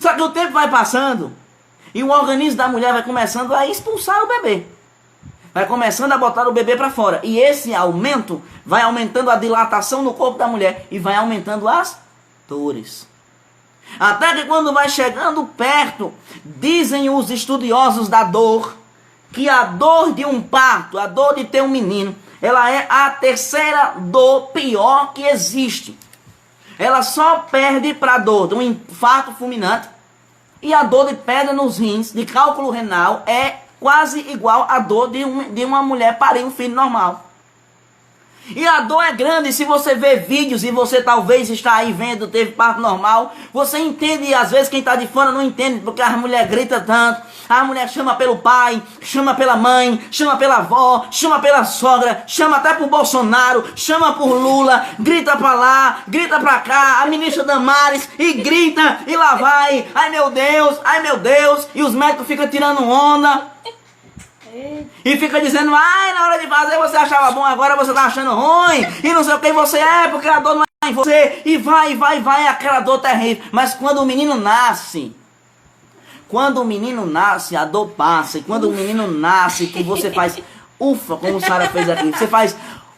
Speaker 1: Só que o tempo vai passando e o organismo da mulher vai começando a expulsar o bebê. Vai começando a botar o bebê para fora. E esse aumento vai aumentando a dilatação no corpo da mulher e vai aumentando as dores. Até que quando vai chegando perto, dizem os estudiosos da dor, que a dor de um parto, a dor de ter um menino, ela é a terceira dor pior que existe. Ela só perde para a dor de um infarto fulminante e a dor de pedra nos rins, de cálculo renal, é quase igual à dor de uma mulher parir um filho normal. E a dor é grande. Se você vê vídeos e você talvez está aí vendo, teve parto normal, você entende, e às vezes quem está de fora não entende, porque a mulher grita tanto, a mulher chama pelo pai, chama pela mãe, chama pela avó, chama pela sogra, chama até por Bolsonaro, chama por Lula, grita para lá, grita para cá, a ministra Damares, e grita, e lá vai, ai meu Deus, e os médicos ficam tirando onda. E fica dizendo, ai, na hora de fazer você achava bom, agora você tá achando ruim, e não sei o que você é, porque a dor não é em você, e vai, aquela dor terrível. Mas quando o menino nasce, a dor passa, e quando o menino nasce, que você faz ufa, como o Sara fez aqui, você faz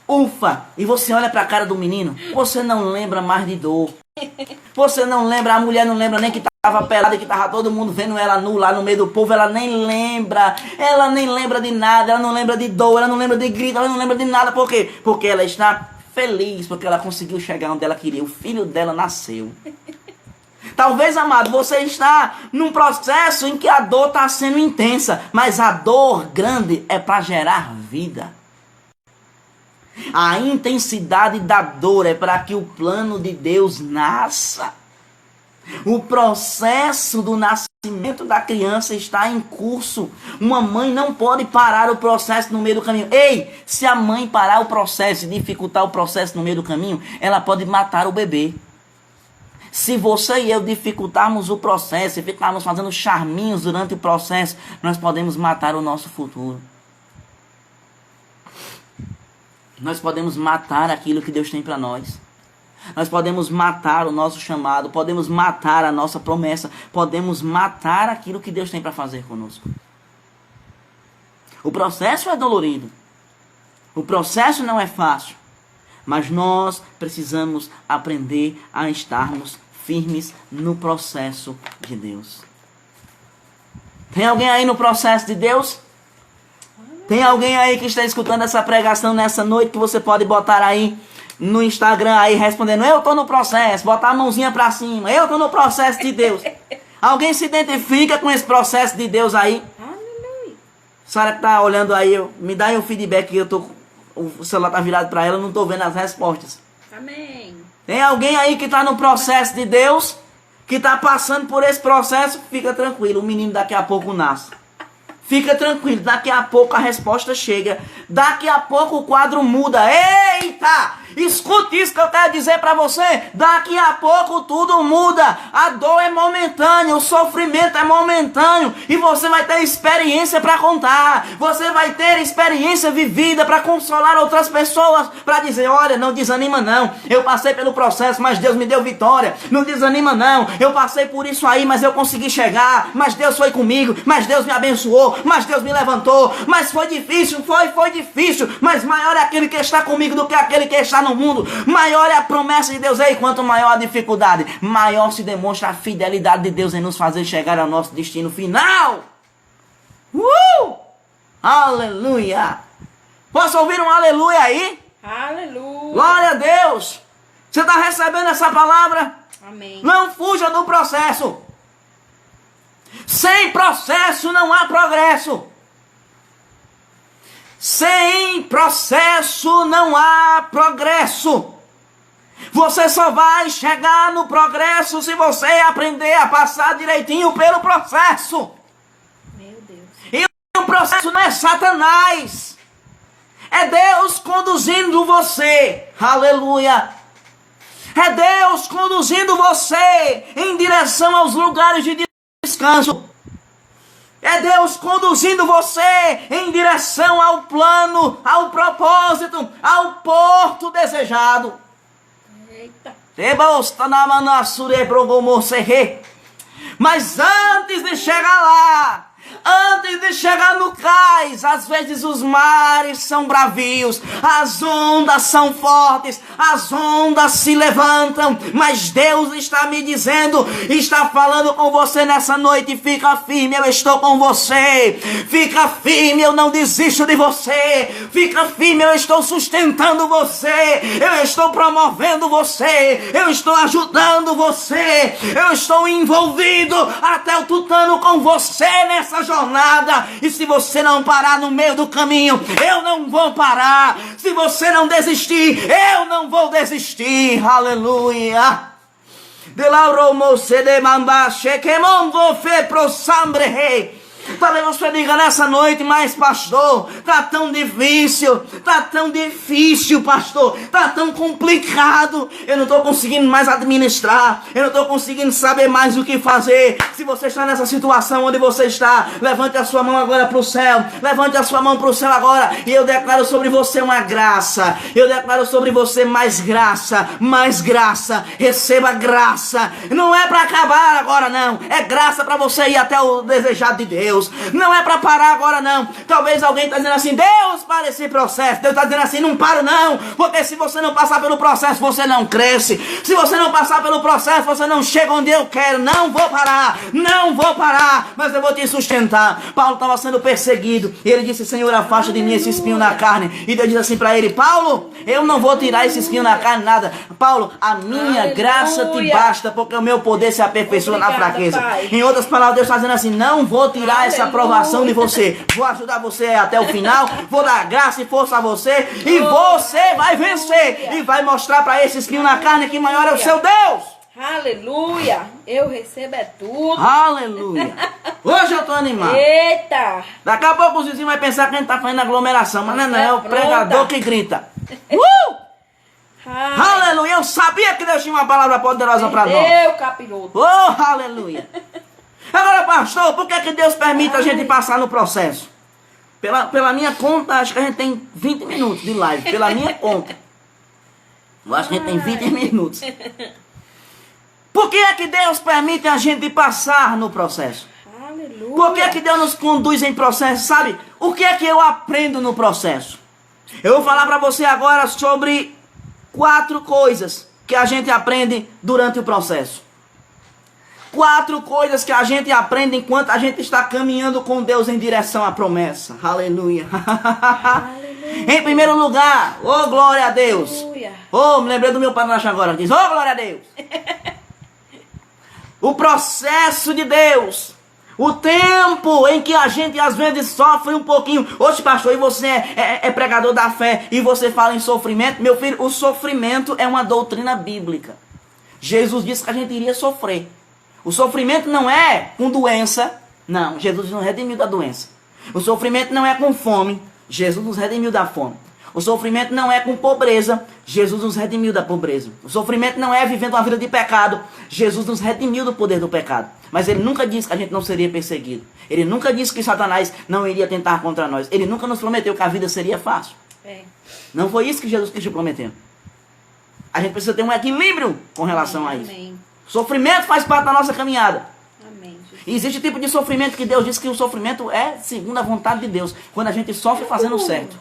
Speaker 1: ufa, e você olha pra cara do menino, você não lembra mais de dor. Você não lembra, a mulher não lembra nem que estava pelada, que estava todo mundo vendo ela nu lá no meio do povo, ela nem lembra de nada, ela não lembra de dor, ela não lembra de grito, ela não lembra de nada. Por quê? Porque ela está feliz, porque ela conseguiu chegar onde ela queria, o filho dela nasceu. Talvez, amado, você está num processo em que a dor está sendo intensa, mas a dor grande é para gerar vida. A intensidade da dor é para que o plano de Deus nasça. O processo do nascimento da criança está em curso. Uma mãe não pode parar o processo no meio do caminho. Ei, se a mãe parar o processo e dificultar o processo no meio do caminho, ela pode matar o bebê. Se você e eu dificultarmos o processo e ficarmos fazendo charminhos durante o processo, nós podemos matar o nosso futuro. Nós podemos matar aquilo que Deus tem para nós. Nós podemos matar o nosso chamado, podemos matar a nossa promessa, podemos matar aquilo que Deus tem para fazer conosco. O processo é dolorido. O processo não é fácil. Mas nós precisamos aprender a estarmos firmes no processo de Deus. Tem alguém aí no processo de Deus? Tem alguém aí que está escutando essa pregação nessa noite que você pode botar aí no Instagram aí respondendo, eu estou no processo, botar a mãozinha para cima, eu estou no processo de Deus. Alguém se identifica com esse processo de Deus aí? Aleluia. Sara que está olhando aí, me dá aí um feedback que o celular está virado para ela, eu não estou vendo as respostas. Amém. Tem alguém aí que está no processo de Deus, que está passando por esse processo? Fica tranquilo, o menino daqui a pouco nasce. Fica tranquilo, daqui a pouco a resposta chega. Daqui a pouco o quadro muda. Eita! Escute isso que eu quero dizer para você. Daqui a pouco tudo muda. A dor é momentânea, o sofrimento é momentâneo. E você vai ter experiência para contar. Você vai ter experiência vivida para consolar outras pessoas. Para dizer, olha, não desanima não. Eu passei pelo processo, mas Deus me deu vitória. Não desanima não. Eu passei por isso aí, mas eu consegui chegar. Mas Deus foi comigo. Mas Deus me abençoou. Mas Deus me levantou. Mas foi difícil, foi difícil. Mas maior é aquele que está comigo do que aquele que está no mundo, maior é a promessa de Deus. E quanto maior a dificuldade, maior se demonstra a fidelidade de Deus em nos fazer chegar ao nosso destino final. Aleluia! Posso ouvir um aleluia aí?
Speaker 2: Aleluia.
Speaker 1: Glória a Deus! Você está recebendo essa palavra?
Speaker 2: Amém.
Speaker 1: Não fuja do processo. Sem processo não há progresso. Sem processo não há progresso. Você só vai chegar no progresso se você aprender a passar direitinho pelo processo.
Speaker 2: Meu Deus.
Speaker 1: E o processo não é Satanás. É Deus conduzindo você. Aleluia. É Deus conduzindo você em direção aos lugares de descanso. É Deus conduzindo você em direção ao plano, ao propósito, ao porto desejado.
Speaker 2: Eita.
Speaker 1: Mas antes de chegar lá, antes de chegar no cais, às vezes os mares são bravios, as ondas são fortes, as ondas se levantam, mas Deus está me dizendo, está falando com você nessa noite: fica firme, eu estou com você, fica firme, eu não desisto de você, fica firme, eu estou sustentando você, eu estou promovendo você, eu estou ajudando você, eu estou envolvido até o tutano com você nessa jornada. E se você não parar no meio do caminho, eu não vou parar. Se você não desistir, eu não vou desistir. Aleluia. De lauro moce de mambache que mongo fe pro sambre rei. Talvez você diga nessa noite: mas pastor, tá tão difícil, pastor, tá tão complicado, eu não estou conseguindo mais administrar, eu não estou conseguindo saber mais o que fazer. Se você está nessa situação onde você está, levante a sua mão agora para o céu, levante a sua mão para o céu agora, e eu declaro sobre você uma graça, eu declaro sobre você mais graça, receba graça. Não é para acabar agora não, é graça para você ir até o desejado de Deus. Não é para parar agora não. Talvez alguém está dizendo assim: Deus, para esse processo. Deus está dizendo assim: não para não, porque se você não passar pelo processo, você não cresce. Se você não passar pelo processo, você não chega onde eu quero. Não vou parar, mas eu vou te sustentar. Paulo estava sendo perseguido e ele disse: Senhor, afasta de mim esse espinho na carne. E Deus diz assim para ele: Paulo, eu não vou tirar esse espinho na carne, nada. Paulo, a minha graça te basta, porque o meu poder se aperfeiçoa na fraqueza. Pai. Em outras palavras, Deus está dizendo assim: não vou tirar essa aprovação de você, vou ajudar você até o final, vou dar graça e força a você, e você vai vencer, e vai mostrar para esse espinho na carne que maior é o seu Deus.
Speaker 2: Aleluia, eu recebo é tudo.
Speaker 1: Aleluia. Hoje eu tô animado.
Speaker 2: Eita.
Speaker 1: Daqui a pouco os vizinhos vão pensar que a gente tá fazendo aglomeração, mas não é o pregador que grita. Aleluia, eu sabia que Deus tinha uma palavra poderosa para nós.
Speaker 2: Eu, capiroto.
Speaker 1: Aleluia. Agora, pastor, por que Deus permite a gente passar no processo? Pela minha conta, acho que a gente tem 20 minutos de live. Pela minha conta. Eu acho que a gente tem 20 minutos. Por que Deus permite a gente passar no processo?
Speaker 2: Aleluia.
Speaker 1: Por que Deus nos conduz em processo? Sabe? O que é que eu aprendo no processo? Eu vou falar para você agora sobre 4 coisas que a gente aprende durante o processo. 4 coisas que a gente aprende enquanto a gente está caminhando com Deus em direção à promessa. Aleluia. Em primeiro lugar, glória a Deus. Me lembrei do meu padrasto agora. Diz, glória a Deus. O processo de Deus. O tempo em que a gente às vezes sofre um pouquinho. Oxe, pastor, e você é pregador da fé e você fala em sofrimento? Meu filho, o sofrimento é uma doutrina bíblica. Jesus disse que a gente iria sofrer. O sofrimento não é com doença. Não, Jesus nos redimiu da doença. O sofrimento não é com fome. Jesus nos redimiu da fome. O sofrimento não é com pobreza. Jesus nos redimiu da pobreza. O sofrimento não é vivendo uma vida de pecado. Jesus nos redimiu do poder do pecado. Mas ele nunca disse que a gente não seria perseguido. Ele nunca disse que Satanás não iria tentar contra nós. Ele nunca nos prometeu que a vida seria fácil. Não foi isso que Jesus Cristo prometeu. A gente precisa ter um equilíbrio com relação a isso.
Speaker 2: Amém.
Speaker 1: Sofrimento faz parte da nossa caminhada.
Speaker 2: Amém.
Speaker 1: E existe tipo de sofrimento que Deus diz que o sofrimento é segundo a vontade de Deus. Quando a gente sofre fazendo o certo.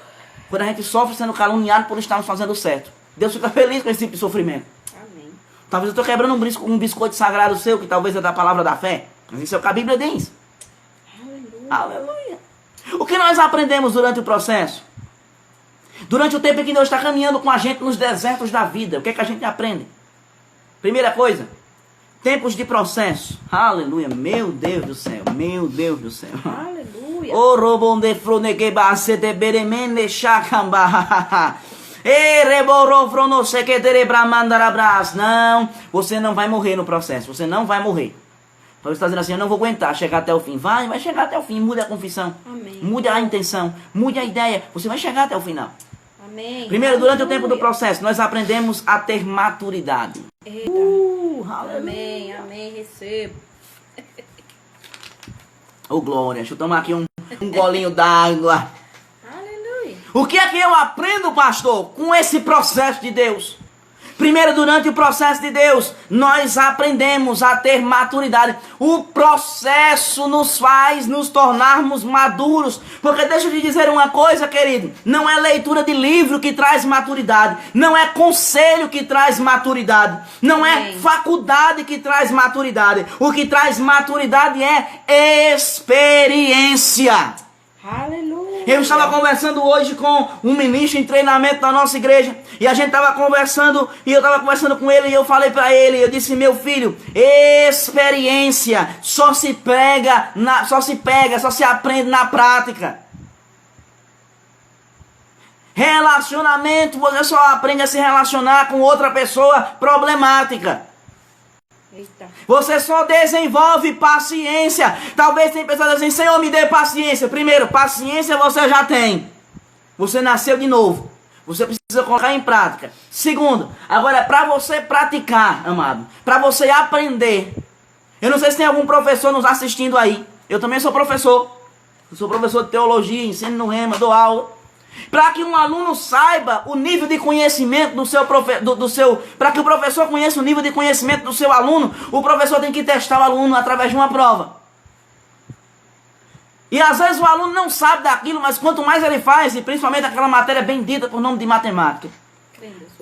Speaker 1: Quando a gente sofre sendo caluniado por estarmos fazendo o certo. Deus fica feliz com esse tipo de sofrimento.
Speaker 2: Amém.
Speaker 1: Talvez eu estou quebrando um biscoito sagrado seu, que talvez é da palavra da fé. Mas isso é o que a Bíblia diz.
Speaker 2: Aleluia.
Speaker 1: Aleluia. O que nós aprendemos durante o processo? Durante o tempo em que Deus está caminhando com a gente nos desertos da vida, o que é que a gente aprende? Primeira coisa, tempos de processo. Aleluia. Meu Deus do céu. Meu Deus do céu.
Speaker 2: Aleluia.
Speaker 1: O robonde fronequeba se te beremende chacamba. Não, você não vai morrer no processo. Você não vai morrer. Você está dizendo assim, eu não vou aguentar chegar até o fim. Vai chegar até o fim. Mude a confissão.
Speaker 2: Amém.
Speaker 1: Mude a intenção. Mude a ideia. Você vai chegar até o final.
Speaker 2: Amém.
Speaker 1: Primeiro, durante o tempo do processo, nós aprendemos a ter maturidade.
Speaker 2: Eita. Amém. Amém. Recebo.
Speaker 1: Ô glória, deixa eu tomar aqui um golinho d'água.
Speaker 2: Aleluia.
Speaker 1: O que é que eu aprendo, pastor, com esse processo de Deus? Primeiro, durante o processo de Deus, nós aprendemos a ter maturidade. O processo nos faz nos tornarmos maduros. Porque deixa eu te dizer uma coisa, querido. Não é leitura de livro que traz maturidade. Não é conselho que traz maturidade. Não é faculdade que traz maturidade. O que traz maturidade é experiência.
Speaker 2: Aleluia.
Speaker 1: Eu estava conversando hoje com um ministro em treinamento da nossa igreja. E a gente estava conversando, e eu estava conversando com ele, e eu falei para ele, eu disse, meu filho, experiência só se aprende na prática. Relacionamento, você só aprende a se relacionar com outra pessoa problemática.
Speaker 2: Eita.
Speaker 1: Você só desenvolve paciência. Talvez tem pessoas assim, Senhor, me dê paciência. Primeiro, paciência você já tem. Você nasceu de novo. Você precisa colocar em prática. Segundo, agora para você praticar, amado, para você aprender. Eu não sei se tem algum professor nos assistindo aí. Eu também sou professor. Eu sou professor de teologia, ensino no Rema, dou aula. Para que um aluno saiba o nível de conhecimento para que o professor conheça o nível de conhecimento do seu aluno, o professor tem que testar o aluno através de uma prova. E às vezes o aluno não sabe daquilo, mas quanto mais ele faz, e principalmente aquela matéria bendita por nome de matemática,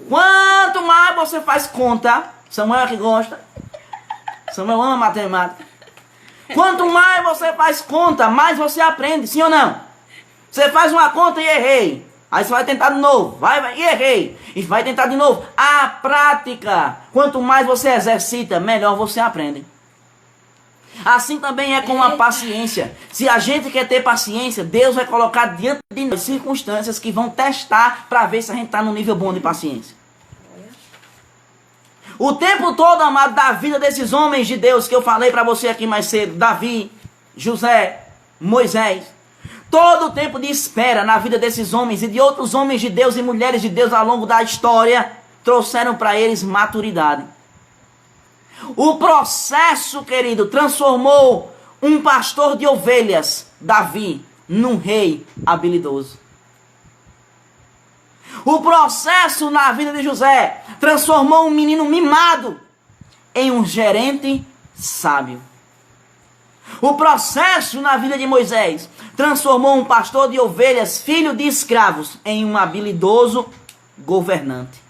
Speaker 1: quanto mais você faz conta, Samuel é que gosta, Samuel ama matemática, quanto mais você faz conta, mais você aprende, sim ou não? Você faz uma conta e errei. Aí você vai tentar de novo. E errei. E vai tentar de novo. A prática. Quanto mais você exercita, melhor você aprende. Assim também é com a paciência. Se a gente quer ter paciência, Deus vai colocar diante de nós circunstâncias que vão testar para ver se a gente está no nível bom de paciência. O tempo todo, amado, da vida desses homens de Deus que eu falei para você aqui mais cedo. Davi, José, Moisés. Todo o tempo de espera na vida desses homens e de outros homens de Deus e mulheres de Deus ao longo da história trouxeram para eles maturidade. O processo, querido, transformou um pastor de ovelhas, Davi, num rei habilidoso. O processo na vida de José transformou um menino mimado em um gerente sábio. O processo na vida de Moisés transformou um pastor de ovelhas, filho de escravos, em um habilidoso governante.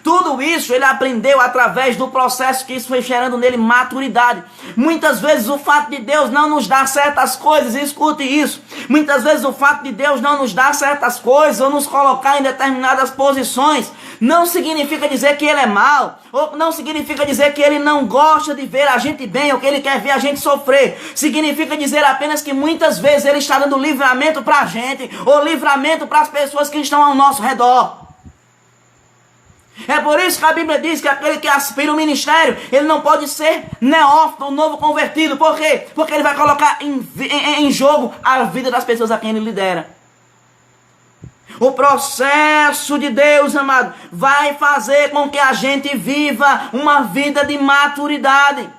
Speaker 1: Tudo isso ele aprendeu através do processo que isso foi gerando nele maturidade. Muitas vezes o fato de Deus não nos dar certas coisas, escute isso. Muitas vezes o fato de Deus não nos dar certas coisas ou nos colocar em determinadas posições não significa dizer que ele é mau, ou não significa dizer que ele não gosta de ver a gente bem, ou que ele quer ver a gente sofrer. Significa dizer apenas que muitas vezes ele está dando livramento para a gente, ou livramento para as pessoas que estão ao nosso redor. É por isso que a Bíblia diz que aquele que aspira o ministério, ele não pode ser neófito, um novo convertido. Por quê? Porque ele vai colocar em jogo a vida das pessoas a quem ele lidera. O processo de Deus, amado, vai fazer com que a gente viva uma vida de maturidade.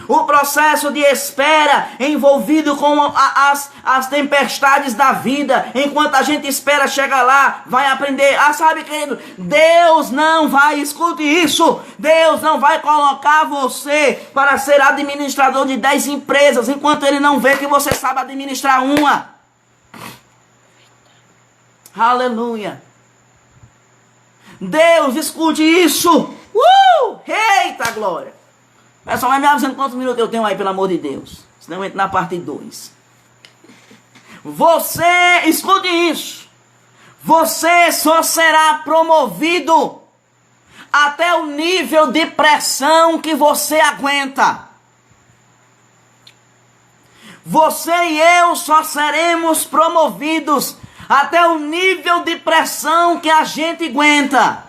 Speaker 1: O processo de espera envolvido com as tempestades da vida, enquanto a gente espera chegar lá, vai aprender. Sabe, querido, Deus não vai, escute isso, Deus não vai colocar você para ser administrador de 10 empresas, enquanto Ele não vê que você sabe administrar uma. Aleluia. Deus, escute isso. Eita glória. Pessoal, vai me avisando quantos minutos eu tenho aí, pelo amor de Deus. Senão eu entro na parte 2. Você, escute isso. Você só será promovido até o nível de pressão que você aguenta. Você e eu só seremos promovidos até o nível de pressão que a gente aguenta.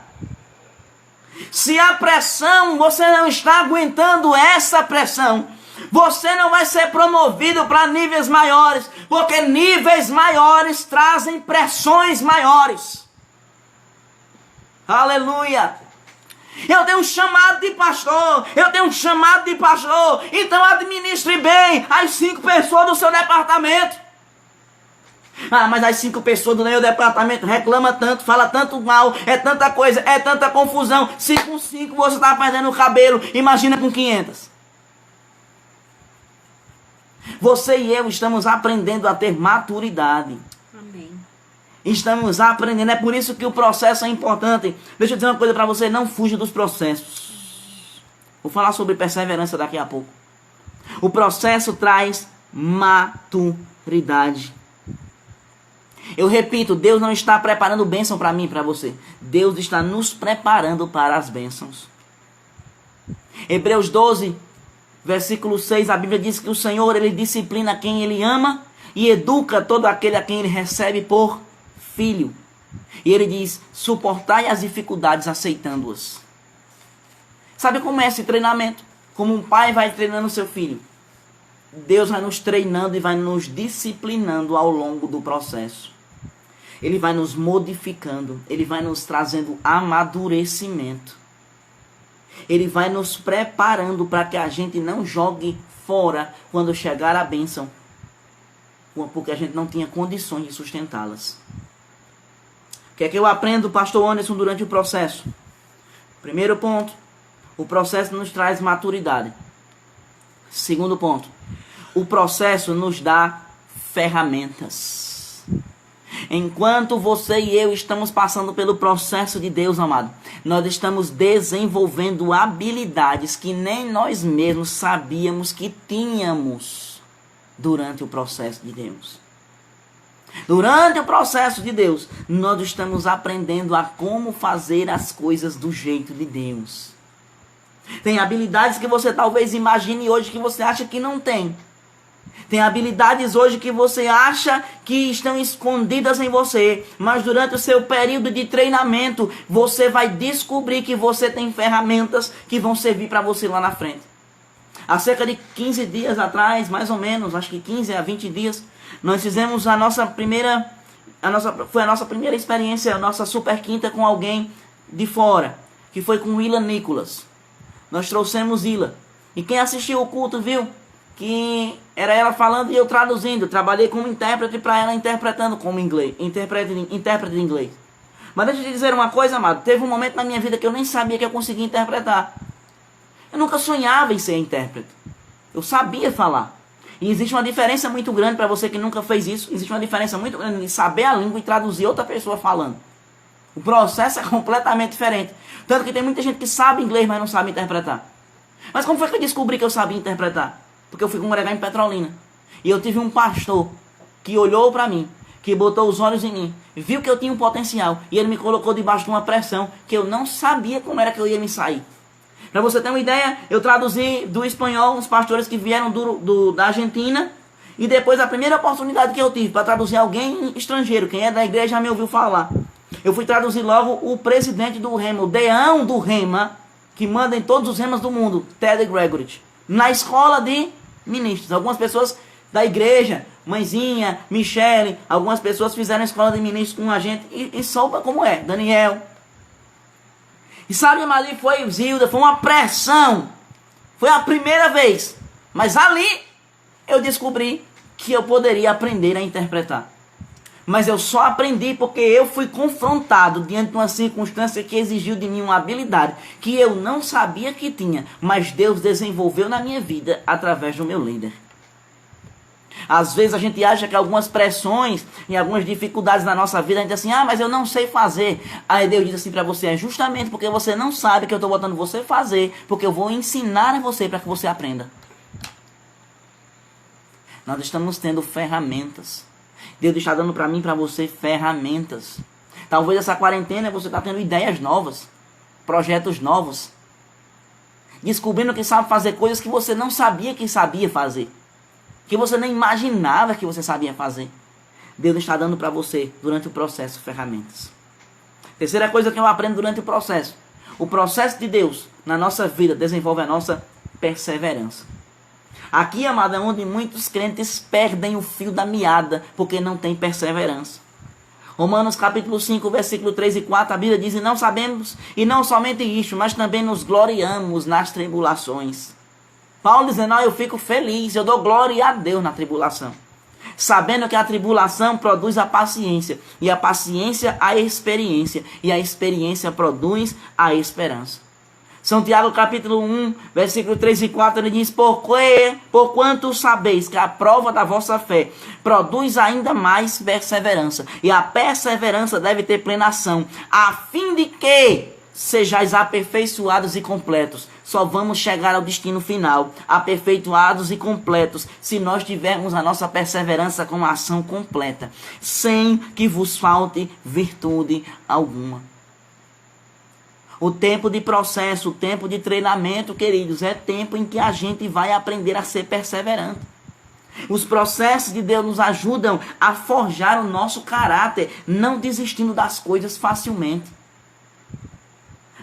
Speaker 1: Se a pressão, você não está aguentando essa pressão, você não vai ser promovido para níveis maiores, porque níveis maiores trazem pressões maiores. Aleluia! Eu tenho um chamado de pastor, então administre bem as 5 pessoas do seu departamento. Mas as 5 pessoas do meu departamento reclamam tanto, fala tanto mal, é tanta coisa, é tanta confusão. Se com 5 você está perdendo o cabelo, imagina com 500. Você e eu estamos aprendendo a ter maturidade.
Speaker 2: Amém.
Speaker 1: Estamos aprendendo, é por isso que o processo é importante. Deixa eu dizer uma coisa para você, não fuja dos processos. Vou falar sobre perseverança daqui a pouco. O processo traz maturidade. Eu repito, Deus não está preparando bênção para mim e para você. Deus está nos preparando para as bênçãos. Hebreus 12, versículo 6, a Bíblia diz que o Senhor, Ele disciplina quem Ele ama e educa todo aquele a quem Ele recebe por filho. E Ele diz, suportai as dificuldades aceitando-as. Sabe como é esse treinamento? Como um pai vai treinando seu filho. Deus vai nos treinando e vai nos disciplinando ao longo do processo. Ele vai nos modificando, Ele vai nos trazendo amadurecimento. Ele vai nos preparando para que a gente não jogue fora quando chegar a bênção, porque a gente não tinha condições de sustentá-las. O que é que eu aprendo, pastor Anderson, durante o processo? Primeiro ponto, o processo nos traz maturidade. Segundo ponto, o processo nos dá ferramentas. Enquanto você e eu estamos passando pelo processo de Deus, amado, nós estamos desenvolvendo habilidades que nem nós mesmos sabíamos que tínhamos durante o processo de Deus. Durante o processo de Deus, nós estamos aprendendo a como fazer as coisas do jeito de Deus. Tem habilidades que você talvez imagine hoje que você acha que não tem. Tem habilidades hoje que você acha que estão escondidas em você, mas durante o seu período de treinamento, você vai descobrir que você tem ferramentas que vão servir para você lá na frente. Há cerca de 15 dias atrás, mais ou menos, acho que 15 a 20 dias, nós fizemos a nossa primeira experiência, a nossa super quinta com alguém de fora, que foi com Willa Nicholas. Nós trouxemos Willa. E quem assistiu o culto viu que era ela falando e eu traduzindo. Trabalhei como intérprete para ela interpretando como inglês, intérprete de inglês. Mas deixa eu te dizer uma coisa, amado. Teve um momento na minha vida que eu nem sabia que eu conseguia interpretar. Eu nunca sonhava em ser intérprete. Eu sabia falar. E existe uma diferença muito grande para você que nunca fez isso. Existe uma diferença muito grande em saber a língua e traduzir outra pessoa falando. O processo é completamente diferente. Tanto que tem muita gente que sabe inglês, mas não sabe interpretar. Mas como foi que eu descobri que eu sabia interpretar? Porque eu fui congregar em Petrolina. E eu tive um pastor que olhou para mim, que botou os olhos em mim, viu que eu tinha um potencial. E ele me colocou debaixo de uma pressão que eu não sabia como era que eu ia me sair. Para você ter uma ideia, eu traduzi do espanhol uns pastores que vieram da Argentina. E depois a primeira oportunidade que eu tive para traduzir alguém estrangeiro, quem é da igreja já me ouviu falar. Eu fui traduzir logo o presidente do Rema, o deão do Rema, que manda em todos os remas do mundo, Ted Gregory, na escola de ministros. Algumas pessoas da igreja, mãezinha, Michele, algumas pessoas fizeram a escola de ministros com a gente e soube como é, Daniel. E sabe, ali foi Zilda, foi uma pressão. Foi a primeira vez. Mas ali eu descobri que eu poderia aprender a interpretar. Mas eu só aprendi porque eu fui confrontado diante de uma circunstância que exigiu de mim uma habilidade que eu não sabia que tinha, mas Deus desenvolveu na minha vida através do meu líder. Às vezes a gente acha que algumas pressões e algumas dificuldades na nossa vida, a gente diz assim, mas eu não sei fazer. Aí Deus diz assim para você, é justamente porque você não sabe que eu estou botando você fazer, porque eu vou ensinar a você para que você aprenda. Nós estamos tendo ferramentas. Deus está dando para mim e para você ferramentas. Talvez essa quarentena você está tendo ideias novas, projetos novos, descobrindo que sabe fazer coisas que você não sabia que sabia fazer, que você nem imaginava que você sabia fazer. Deus está dando para você, durante o processo, ferramentas. Terceira coisa que eu aprendo durante o processo de Deus na nossa vida desenvolve a nossa perseverança. Aqui, amado, é onde muitos crentes perdem o fio da meada, porque não tem perseverança. Romanos capítulo 5, versículo 3 e 4, a Bíblia diz, e não sabemos, e não somente isto, mas também nos gloriamos nas tribulações. Paulo dizendo, eu fico feliz, eu dou glória a Deus na tribulação. Sabendo que a tribulação produz a paciência, e a paciência a experiência, e a experiência produz a esperança. São Tiago capítulo 1, versículo 3 e 4, ele diz, porquanto sabeis que a prova da vossa fé produz ainda mais perseverança, e a perseverança deve ter plena ação, a fim de que sejais aperfeiçoados e completos. Só vamos chegar ao destino final, aperfeiçoados e completos, se nós tivermos a nossa perseverança com a ação completa, sem que vos falte virtude alguma. O tempo de processo, o tempo de treinamento, queridos, é tempo em que a gente vai aprender a ser perseverante. Os processos de Deus nos ajudam a forjar o nosso caráter, não desistindo das coisas facilmente.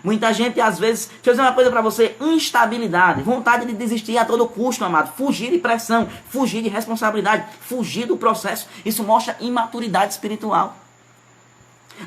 Speaker 1: Muita gente, às vezes, deixa eu dizer uma coisa para você, instabilidade, vontade de desistir a todo custo, amado, fugir de pressão, fugir de responsabilidade, fugir do processo, isso mostra imaturidade espiritual.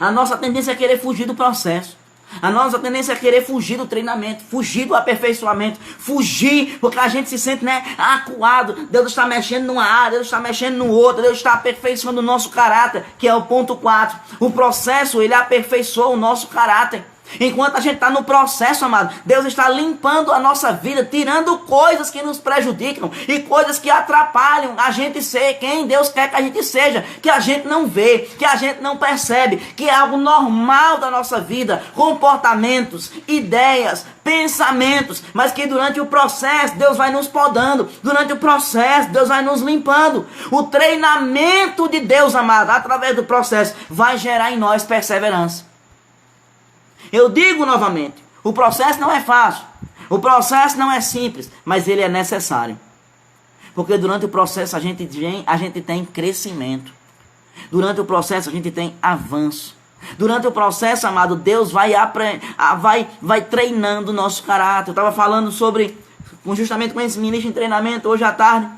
Speaker 1: A nossa tendência é querer fugir do processo. A nossa tendência é querer fugir do treinamento, fugir do aperfeiçoamento, fugir porque a gente se sente, acuado. Deus está mexendo numa área, Deus está mexendo no outro, Deus está aperfeiçoando o nosso caráter, que é o ponto 4. O processo, ele aperfeiçoa o nosso caráter. Enquanto a gente está no processo, amado, Deus está limpando a nossa vida, tirando coisas que nos prejudicam e coisas que atrapalham a gente ser quem Deus quer que a gente seja, que a gente não vê, que a gente não percebe, que é algo normal da nossa vida, comportamentos, ideias, pensamentos, mas que durante o processo Deus vai nos podando, durante o processo Deus vai nos limpando. O treinamento de Deus, amado, através do processo, vai gerar em nós perseverança. Eu digo novamente, o processo não é fácil, o processo não é simples, mas ele é necessário. Porque durante o processo a gente tem crescimento. Durante o processo a gente tem avanço. Durante o processo, amado, Deus vai treinando o nosso caráter. Eu estava falando justamente com esse ministro em treinamento hoje à tarde,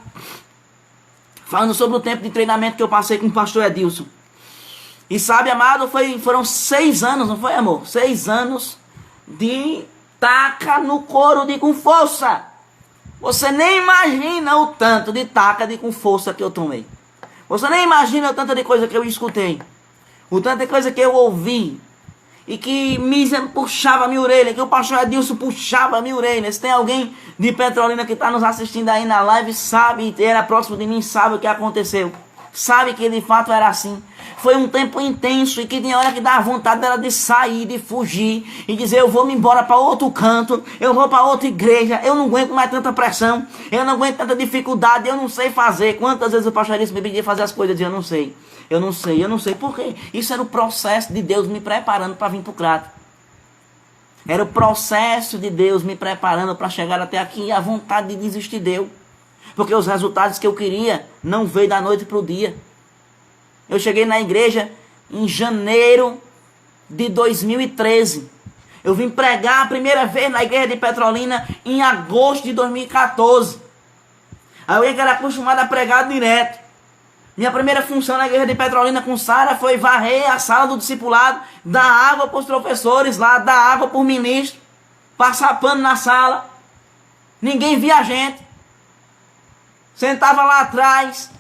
Speaker 1: falando sobre o tempo de treinamento que eu passei com o pastor Edilson. E sabe, amado, foram 6 anos, não foi, amor? 6 anos de taca no couro com força. Você nem imagina o tanto de taca com força que eu tomei. Você nem imagina o tanto de coisa que eu escutei. O tanto de coisa que eu ouvi. E que Mísia puxava a minha orelha, que o pastor Edilson puxava a minha orelha. Se tem alguém de Petrolina que está nos assistindo aí na live, sabe, era próximo de mim, sabe o que aconteceu. Sabe que de fato era assim. Foi um tempo intenso e que tinha hora que dava vontade dela de sair, de fugir e dizer, eu vou me embora para outro canto, eu vou para outra igreja, eu não aguento mais tanta pressão, eu não aguento tanta dificuldade, eu não sei fazer. Quantas vezes o pastor Edilson me pedia fazer as coisas e eu não sei. Eu não sei. Por quê? Isso era o processo de Deus me preparando para vir para o Crato. Era o processo de Deus me preparando para chegar até aqui e a vontade de desistir deu. Porque os resultados que eu queria não veio da noite para o dia. Eu cheguei na igreja em janeiro de 2013. Eu vim pregar a primeira vez na igreja de Petrolina em agosto de 2014. Alguém que era acostumado a pregar direto. Minha primeira função na igreja de Petrolina com Sara foi varrer a sala do discipulado, dar água para os professores lá, dar água para o ministro, passar pano na sala. Ninguém via a gente. Sentava lá atrás.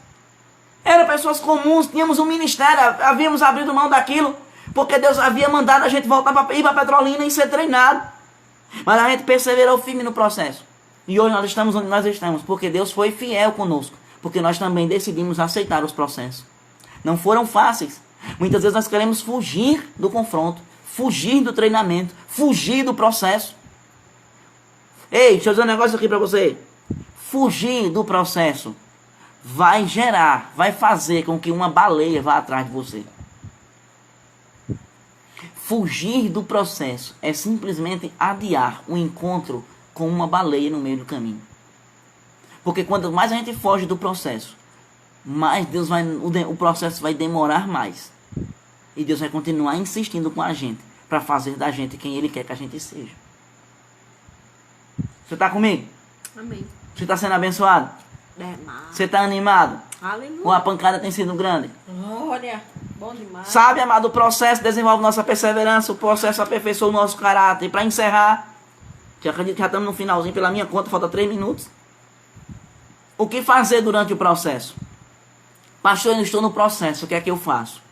Speaker 1: Eram pessoas comuns, tínhamos um ministério, havíamos abrido mão daquilo, porque Deus havia mandado a gente voltar para ir para Petrolina e ser treinado. Mas a gente perseverou firme no processo. E hoje nós estamos onde nós estamos, porque Deus foi fiel conosco. Porque nós também decidimos aceitar os processos. Não foram fáceis. Muitas vezes nós queremos fugir do confronto, fugir do treinamento, fugir do processo. Ei, deixa eu dizer um negócio aqui para você. Fugir do processo vai gerar, vai fazer com que uma baleia vá atrás de você. Fugir do processo é simplesmente adiar o encontro com uma baleia no meio do caminho. Porque quanto mais a gente foge do processo, mais o processo vai demorar mais. E Deus vai continuar insistindo com a gente para fazer da gente quem Ele quer que a gente seja. Você está comigo?
Speaker 2: Amém.
Speaker 1: Você está sendo abençoado? Você está animado?
Speaker 2: Aleluia.
Speaker 1: Ou a pancada tem sido grande?
Speaker 2: Glória. Bom demais.
Speaker 1: Sabe, amado, o processo desenvolve nossa perseverança, o processo aperfeiçoa o nosso caráter. E para encerrar, já acredito que já estamos no finalzinho, pela minha conta, falta 3 minutos. O que fazer durante o processo? Pastor, eu não estou no processo, o que é que eu faço?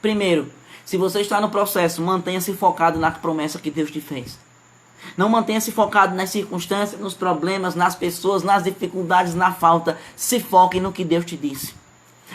Speaker 1: Primeiro, se você está no processo, mantenha-se focado na promessa que Deus te fez. Não mantenha-se focado nas circunstâncias, nos problemas, nas pessoas, nas dificuldades, na falta. Se foque no que Deus te disse.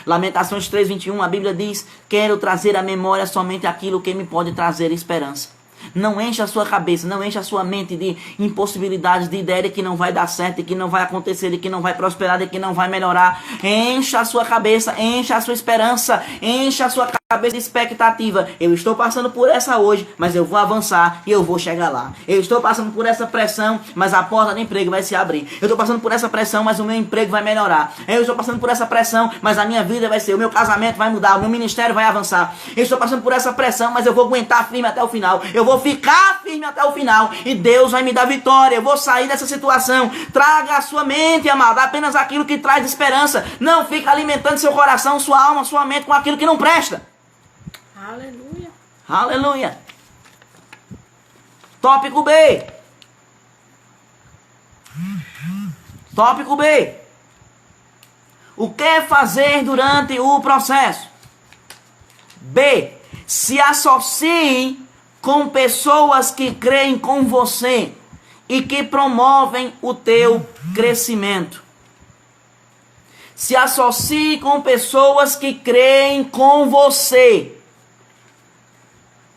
Speaker 1: Lamentações 3:21, a Bíblia diz: quero trazer à memória somente aquilo que me pode trazer esperança. Não encha a sua cabeça, não encha a sua mente de impossibilidades, de ideia de que não vai dar certo, de que não vai acontecer, de que não vai prosperar, de que não vai melhorar. Encha a sua cabeça, encha a sua esperança, encha a sua cabeça de expectativa. Eu estou passando por essa hoje, mas eu vou avançar e eu vou chegar lá. Eu estou passando por essa pressão, mas a porta do emprego vai se abrir. Eu estou passando por essa pressão, mas o meu emprego vai melhorar. Eu estou passando por essa pressão, mas a minha vida vai ser, o meu casamento vai mudar, o meu ministério vai avançar. Eu estou passando por essa pressão, mas eu vou aguentar firme até o final. Eu vou ficar firme até o final e Deus vai me dar vitória. Eu vou sair dessa situação. Traga a sua mente, amado, apenas aquilo que traz esperança. Não fica alimentando seu coração, sua alma, sua mente com aquilo que não presta.
Speaker 2: Aleluia.
Speaker 1: Aleluia. Tópico B. Tópico B. O que fazer durante o processo? B. Se associe com pessoas que creem com você e que promovem o teu crescimento. Se associe com pessoas que creem com você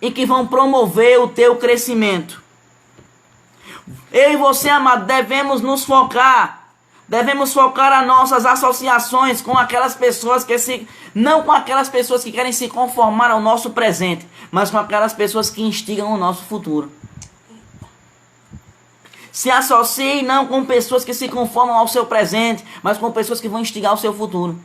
Speaker 1: e que vão promover o teu crescimento. Eu e você, amado, devemos nos focar. Devemos focar as nossas associações com aquelas pessoas não com aquelas pessoas que querem se conformar ao nosso presente, mas com aquelas pessoas que instigam o nosso futuro. Se associe não com pessoas que se conformam ao seu presente, mas com pessoas que vão instigar o seu futuro.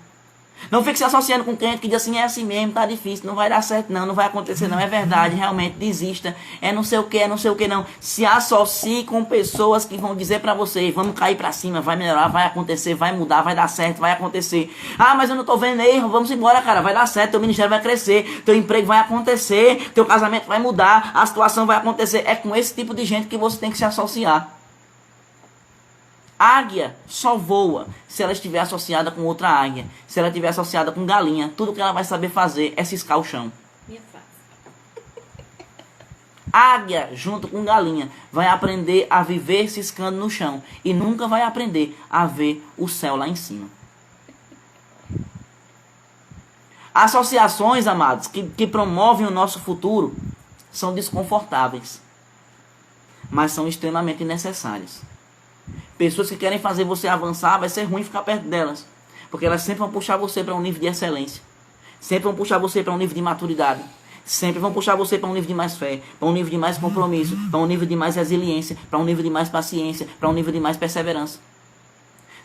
Speaker 1: Não fique se associando com quem que diz assim, é assim mesmo, tá difícil, não vai dar certo não, não vai acontecer não, é verdade, realmente, desista, é não sei o que não. Se associe com pessoas que vão dizer pra você, vamos cair pra cima, vai melhorar, vai acontecer, vai mudar, vai dar certo, vai acontecer. Ah, mas eu não tô vendo erro, vamos embora, cara, vai dar certo, teu ministério vai crescer, teu emprego vai acontecer, teu casamento vai mudar, a situação vai acontecer. É com esse tipo de gente que você tem que se associar. Águia só voa se ela estiver associada com outra águia. Se ela estiver associada com galinha, tudo que ela vai saber fazer é ciscar o chão.
Speaker 2: Minha frase.
Speaker 1: Águia, junto com galinha, vai aprender a viver ciscando no chão. E nunca vai aprender a ver o céu lá em cima. Associações, amados, que promovem o nosso futuro são desconfortáveis, mas são extremamente necessárias. Pessoas que querem fazer você avançar, vai ser ruim ficar perto delas. Porque elas sempre vão puxar você para um nível de excelência. Sempre vão puxar você para um nível de maturidade. Sempre vão puxar você para um nível de mais fé, para um nível de mais compromisso, para um nível de mais resiliência, para um nível de mais paciência, para um nível de mais perseverança.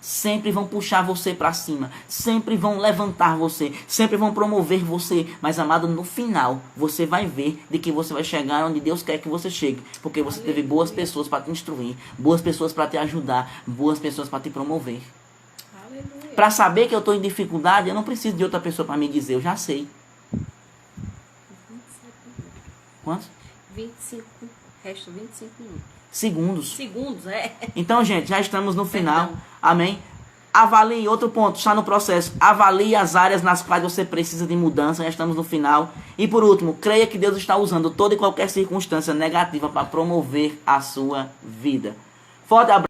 Speaker 1: Sempre vão puxar você para cima, sempre vão levantar você, sempre vão promover você. Mas, amado, no final, você vai ver de que você vai chegar onde Deus quer que você chegue. Porque você teve boas pessoas para te instruir, boas pessoas para te ajudar, boas pessoas para te promover. Para saber que eu estou em dificuldade, eu não preciso de outra pessoa para me dizer, eu já sei. Quantos?
Speaker 2: 25, resto 25 minutos.
Speaker 1: Segundos.
Speaker 2: Segundos, é.
Speaker 1: Então, gente, já estamos no final. Amém? Avalie, outro ponto, está no processo. Avalie as áreas nas quais você precisa de mudança. Já estamos no final. E por último, creia que Deus está usando toda e qualquer circunstância negativa para promover a sua vida. Forte abraço.